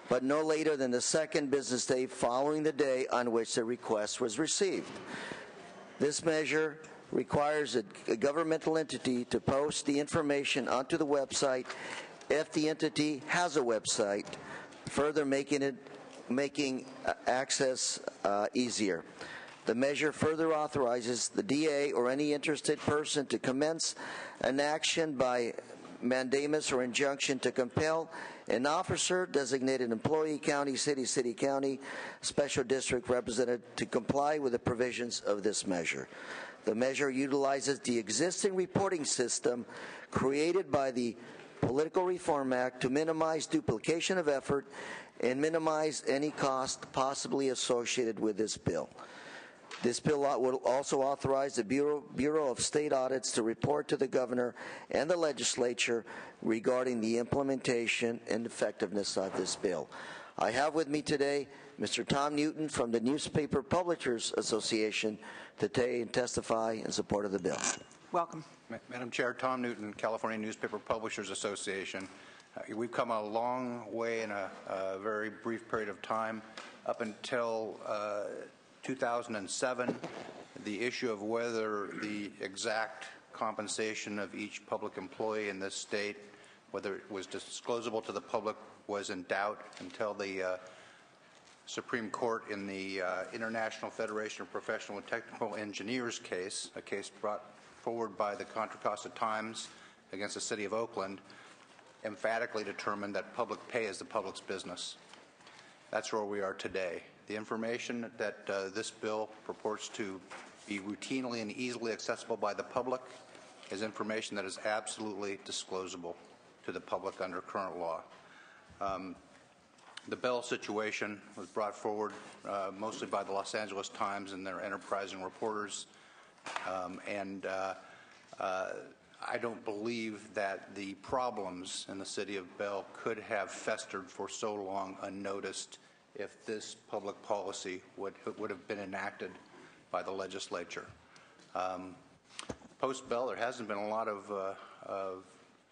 but no later than the 2nd business day following the day on which the request was received. This measure requires a governmental entity to post the information onto the website if the entity has a website, further making access easier. The measure further authorizes the DA or any interested person to commence an action by mandamus or injunction to compel an officer, designated employee, county, city, county, special district representative to comply with the provisions of this measure. The measure utilizes the existing reporting system created by the Political Reform Act to minimize duplication of effort and minimize any cost possibly associated with this bill. This bill will also authorize the Bureau of State Audits to report to the governor and the legislature regarding the implementation and effectiveness of this bill. I have with me today Mr. Tom Newton from the Newspaper Publishers Association to testify in support of the bill. Welcome. Madam Chair, Tom Newton, California Newspaper Publishers Association. We've come a long way in a very brief period of time. Up until 2007, the issue of whether the exact compensation of each public employee in this state, whether it was disclosable to the public, was in doubt until the Supreme Court in the International Federation of Professional and Technical Engineers case, a case brought forward by the Contra Costa Times against the City of Oakland, emphatically determined that public pay is the public's business. That's where we are today. The information that this bill purports to be routinely and easily accessible by the public is information that is absolutely disclosable to the public under current law. The Bell situation was brought forward mostly by the Los Angeles Times and their enterprising reporters, I don't believe that the problems in the city of Bell could have festered for so long unnoticed if this public policy would have been enacted by the legislature. Post-Bell, there hasn't been a lot of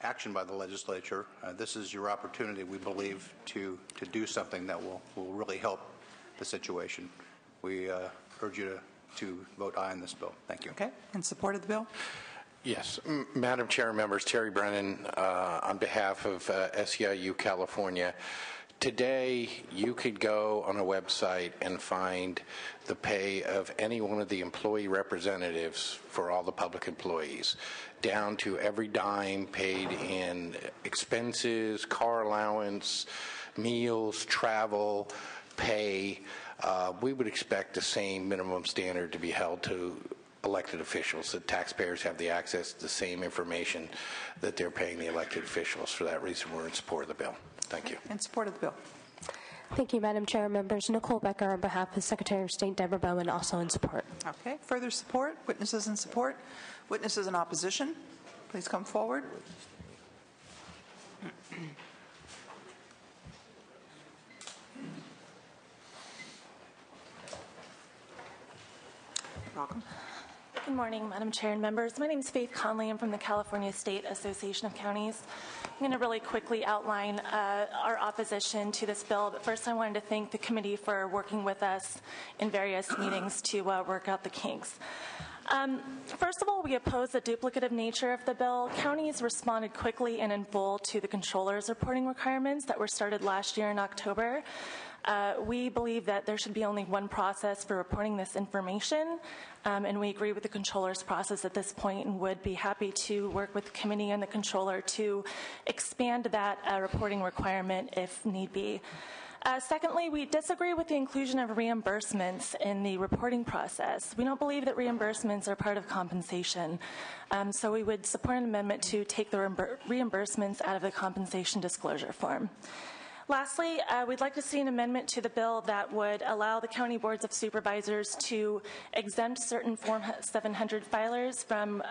action by the legislature. This is your opportunity, we believe, to do something that will really help the situation. We urge you to vote aye on this bill. Thank you. Okay. In support of the bill? Yes. Madam Chair, members, Terry Brennan on behalf of SEIU California. Today, you could go on a website and find the pay of any one of the employee representatives for all the public employees, down to every dime paid in expenses, car allowance, meals, travel, pay. We would expect the same minimum standard to be held to elected officials, that taxpayers have the access to the same information that they're paying the elected officials. For that reason, we're in support of the bill. Thank you. In support of the bill. Thank you, Madam Chair. Members, Nicole Becker on behalf of Secretary of State Deborah Bowman, also in support. Okay. Further support? Witnesses in support? Witnesses in opposition? Please come forward. Welcome. Good morning, Madam Chair and members. My name is Faith Conley. I'm from the California State Association of Counties. I'm going to really quickly outline our opposition to this bill, but first I wanted to thank the committee for working with us in various meetings to work out the kinks. First of all, we oppose the duplicative nature of the bill. Counties responded quickly and in full to the controller's reporting requirements that were started last year in October. We believe that there should be only one process for reporting this information, and we agree with the controller's process at this point and would be happy to work with the committee and the controller to expand that reporting requirement if need be. Secondly, we disagree with the inclusion of reimbursements in the reporting process. We don't believe that reimbursements are part of compensation, so we would support an amendment to take the reimbursements out of the compensation disclosure form. Lastly, we'd like to see an amendment to the bill that would allow the county boards of supervisors to exempt certain Form 700 filers from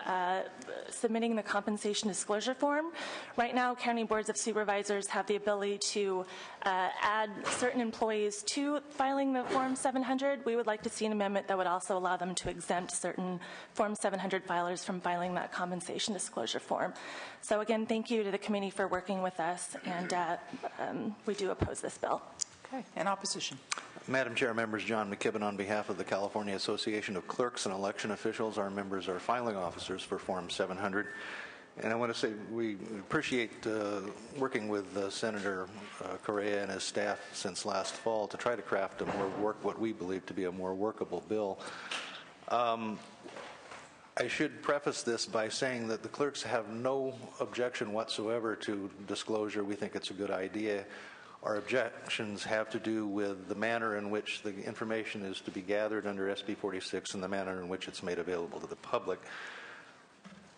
submitting the compensation disclosure form. Right now, county boards of supervisors have the ability to add certain employees to filing the Form 700. We would like to see an amendment that would also allow them to exempt certain Form 700 filers from filing that compensation disclosure form. So again, thank you to the committee for working with us, and we do oppose this bill. Okay. In opposition. Madam Chair, members, John McKibben on behalf of the California Association of Clerks and Election Officials. Our members are filing officers for Form 700. And I want to say we appreciate working with Senator Correa and his staff since last fall to try to craft what we believe to be a more workable bill. I should preface this by saying that the clerks have no objection whatsoever to disclosure. We think it's a good idea. Our objections have to do with the manner in which the information is to be gathered under SB 46 and the manner in which it's made available to the public.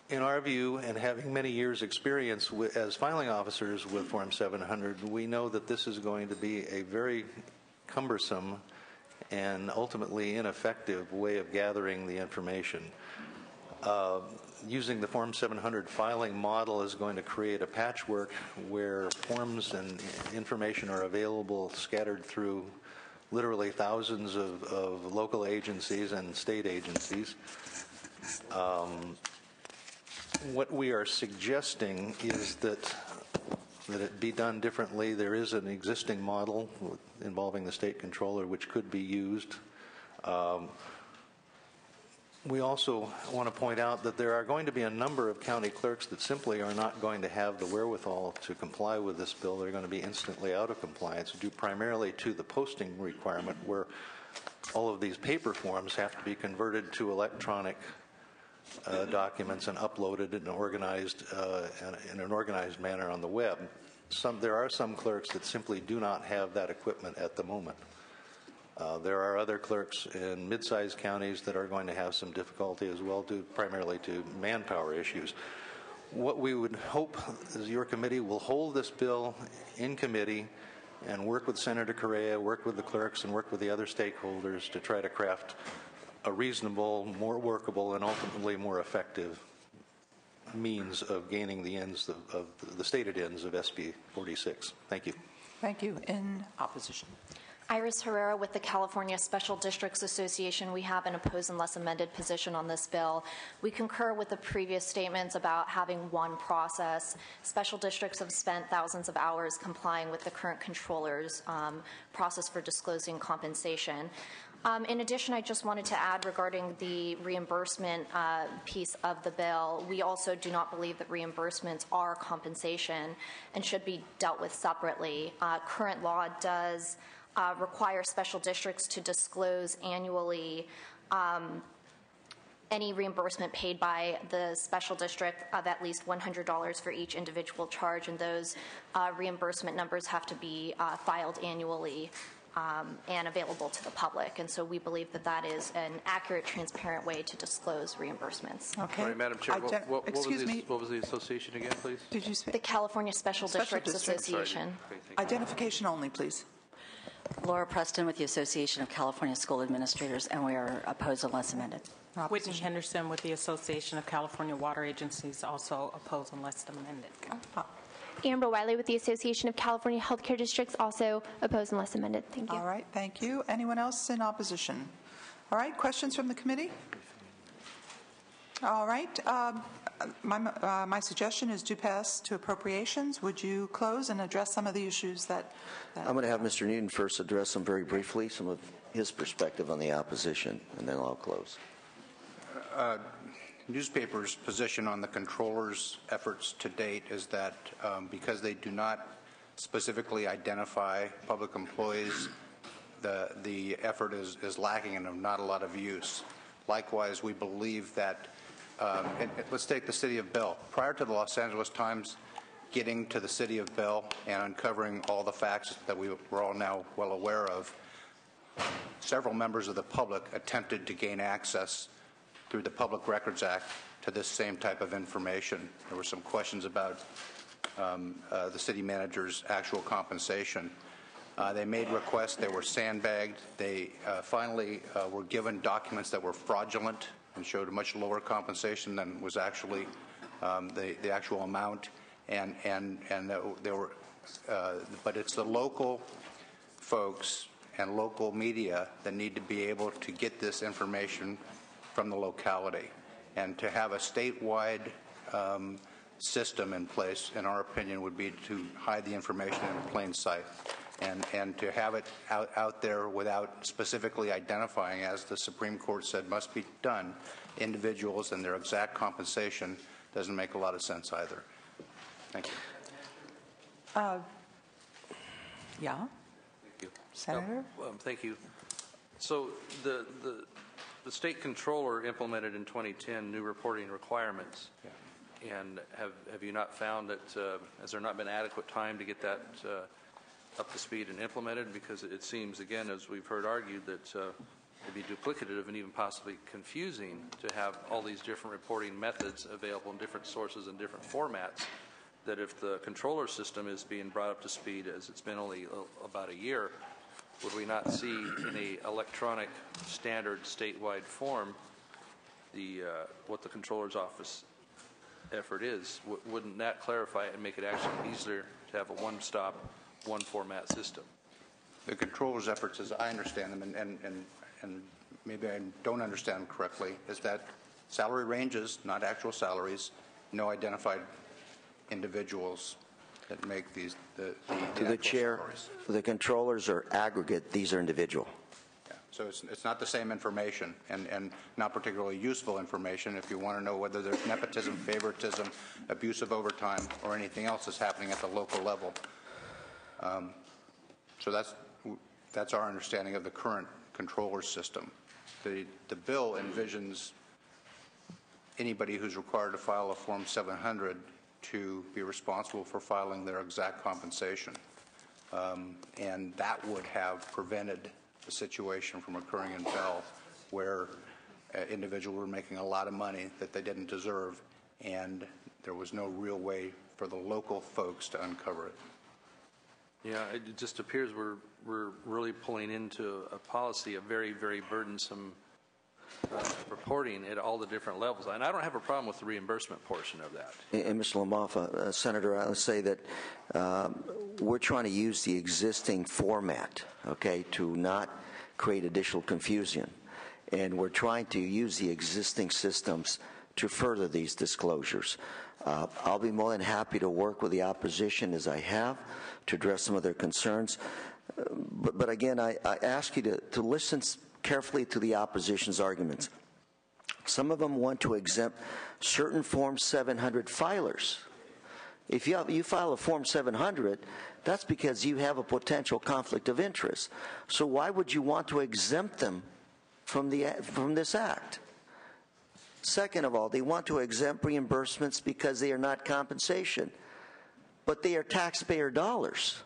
In our view, and having many years' experience as filing officers with Form 700, we know that this is going to be a very cumbersome and ultimately ineffective way of gathering the information. Using the Form 700 filing model is going to create a patchwork where forms and information are available scattered through literally thousands of local agencies and state agencies. What we are suggesting is that it be done differently. There is an existing model involving the state controller which could be used. We also want to point out that there are going to be a number of county clerks that simply are not going to have the wherewithal to comply with this bill. They're going to be instantly out of compliance due primarily to the posting requirement, where all of these paper forms have to be converted to electronic documents and uploaded in an organized manner on the web. There are some clerks that simply do not have that equipment at the moment. There are other clerks in mid-sized counties that are going to have some difficulty as well, due primarily to manpower issues. What we would hope is your committee will hold this bill in committee and work with Senator Correa, work with the clerks, and work with the other stakeholders to try to craft a reasonable, more workable, and ultimately more effective means of gaining the ends of the stated ends of SB 46. Thank you. Thank you. In opposition. Iris Herrera with the California Special Districts Association. We have an opposed unless amended position on this bill. We concur with the previous statements about having one process. Special districts have spent thousands of hours complying with the current controller's process for disclosing compensation. In addition, I just wanted to add regarding the reimbursement piece of the bill, we also do not believe that reimbursements are compensation and should be dealt with separately. Current law does require special districts to disclose annually any reimbursement paid by the special district of at least $100 for each individual charge, and those reimbursement numbers have to be filed annually and available to the public. And so we believe that that is an accurate, transparent way to disclose reimbursements. Okay. Sorry, Madam Chair, what was the association again, please? Did you say? The California Special Districts Association. Identification only, please. Laura Preston with the Association of California School Administrators, and we are opposed unless amended. Whitney Henderson with the Association of California Water Agencies, also opposed unless amended. Amber Wiley with the Association of California Healthcare Districts, also opposed unless amended. Thank you. All right, thank you. Anyone else in opposition? All right, questions from the committee? All right, my suggestion is to pass to appropriations. Would you close and address some of the issues that I'm going to have Mr. Newton first address them very briefly, some of his perspective on the opposition, and then I'll close. Newspapers' position on the controller's efforts to date is that because they do not specifically identify public employees, the effort is lacking and of not a lot of use. Likewise, we believe that, let's take the city of Bell. Prior to the Los Angeles Times getting to the city of Bell and uncovering all the facts that we're all now well aware of, several members of the public attempted to gain access through the Public Records Act to this same type of information. There were some questions about the city manager's actual compensation. They made requests. They were sandbagged. They finally were given documents that were fraudulent and showed a much lower compensation than was actually the actual amount. And there were, but it's the local folks and local media that need to be able to get this information from the locality. And to have a statewide system in place, in our opinion, would be to hide the information in plain sight. And to have it out there without specifically identifying, as the Supreme Court said must be done, individuals and their exact compensation doesn't make a lot of sense either. Thank you. Yeah. Thank you. Senator? Thank you. So the the state controller implemented in 2010 new reporting requirements. Yeah. And have you not found that, has there not been adequate time to get that up to speed and implemented? Because it seems, again, as we've heard argued, that it'd be duplicative and even possibly confusing to have all these different reporting methods available in different sources and different formats, that if the controller system is being brought up to speed, as it's been only about a year, would we not see in a electronic standard statewide form the what the controller's office effort is? Wouldn't that clarify it and make it actually easier to have a one-stop, one-format system? The controller's efforts, as I understand them, and maybe I don't understand correctly, is that salary ranges, not actual salaries, no identified individuals that make these to the chair, salaries. The controllers are aggregate, these are individual. Yeah. So it's not the same information and not particularly useful information if you want to know whether there's nepotism, favoritism, abuse of overtime, or anything else that's happening at the local level. So that's our understanding of the current controller system. The bill envisions anybody who's required to file a Form 700 to be responsible for filing their exact compensation. And that would have prevented the situation from occurring in Bell where individuals were making a lot of money that they didn't deserve, and there was no real way for the local folks to uncover it. Yeah, it just appears we're really pulling into a policy of very, very burdensome reporting at all the different levels. And I don't have a problem with the reimbursement portion of that. And Mr. LaMalfa, Senator, I would say that we're trying to use the existing format, okay, to not create additional confusion. And we're trying to use the existing systems to further these disclosures. I'll be more than happy to work with the opposition as I have to address some of their concerns. But again, I ask you to listen carefully to the opposition's arguments. Some of them want to exempt certain Form 700 filers. If you file a Form 700, that's because you have a potential conflict of interest. So why would you want to exempt them from this act? Second of all, they want to exempt reimbursements because they are not compensation, but they are taxpayer dollars.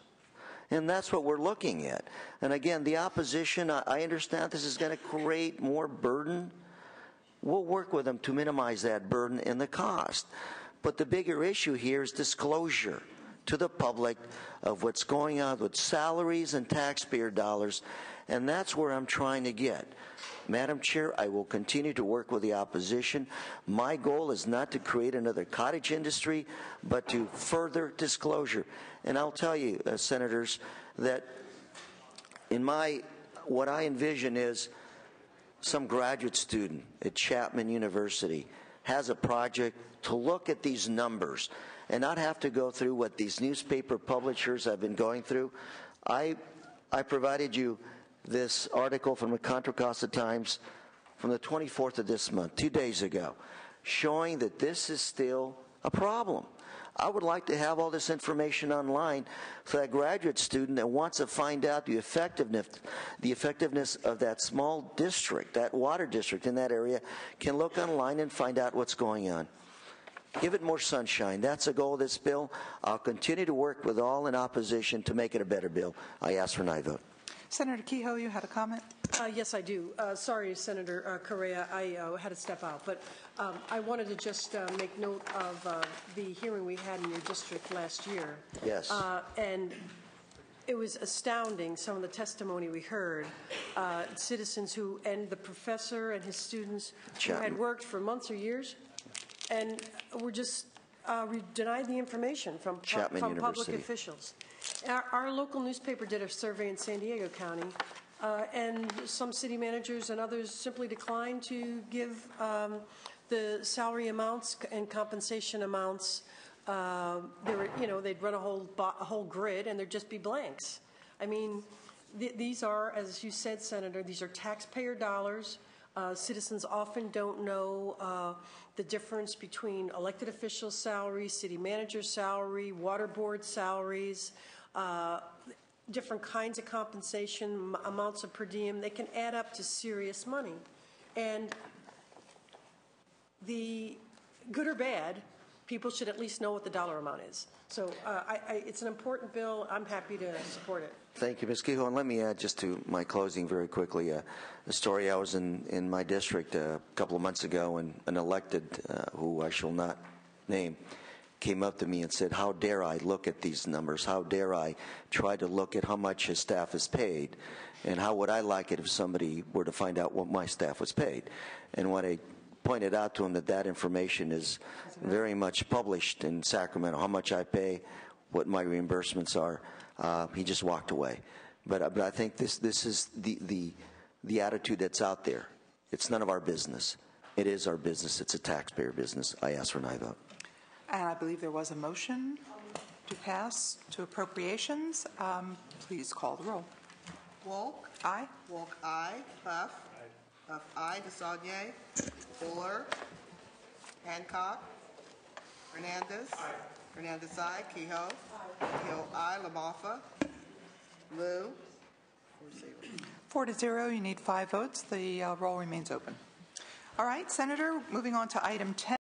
And that's what we're looking at. And again, the opposition, I understand this is going to create more burden. We'll work with them to minimize that burden and the cost. But the bigger issue here is disclosure to the public of what's going on with salaries and taxpayer dollars. And that's where I'm trying to get. Madam Chair, I will continue to work with the opposition. My goal is not to create another cottage industry, but to further disclosure. And I'll tell you, Senators, that in what I envision is some graduate student at Chapman University has a project to look at these numbers and not have to go through what these newspaper publishers have been going through. I provided you this article from the Contra Costa Times from the 24th of this month, 2 days ago, showing that this is still a problem. I would like to have all this information online so that graduate student that wants to find out the effectiveness of that small district, that water district in that area, can look online and find out what's going on. Give it more sunshine. That's the goal of this bill. I'll continue to work with all in opposition to make it a better bill. I ask for an aye vote. Senator Kehoe, you had a comment? Yes, I do. Sorry, Senator Correa, I had to step out. But I wanted to just make note of the hearing we had in your district last year. Yes. And it was astounding, some of the testimony we heard. Citizens and the professor and his students who had worked for months or years and were just denied the information from public officials. Our local newspaper did a survey in San Diego County, and some city managers and others simply declined to give the salary amounts and compensation amounts. They'd run a whole grid, and there'd just be blanks. I mean, these are, as you said, Senator, these are taxpayer dollars. Citizens often don't know the difference between elected officials' salary, city manager's salary, water board salaries, different kinds of compensation, amounts of per diem. They can add up to serious money. And the good or bad, people should at least know what the dollar amount is. So it's an important bill. I'm happy to support it. Thank you, Ms. Kehoe. And let me add just to my closing very quickly a story. I was in my district a couple of months ago, and an elected, who I shall not name, came up to me and said, how dare I look at these numbers? How dare I try to look at how much his staff is paid? And how would I like it if somebody were to find out what my staff was paid? And when I pointed out to him that information is very much published in Sacramento, how much I pay, what my reimbursements are, he just walked away. But I think this is the attitude that's out there. It's none of our business. It is our business. It's a taxpayer business. I ask for an aye vote. And I believe there was a motion to pass to appropriations. Please call the roll. Wolk. Aye. Wolk, aye. Huff. Huff, aye. DeSaulnier. Fuller. Hancock. Hernandez. Aye. Hernandez, aye. Kehoe. Kehoe, aye. LaMalfa. Lou. 4-0. You need 5 votes. The roll remains open. All right, Senator, moving on to item 10.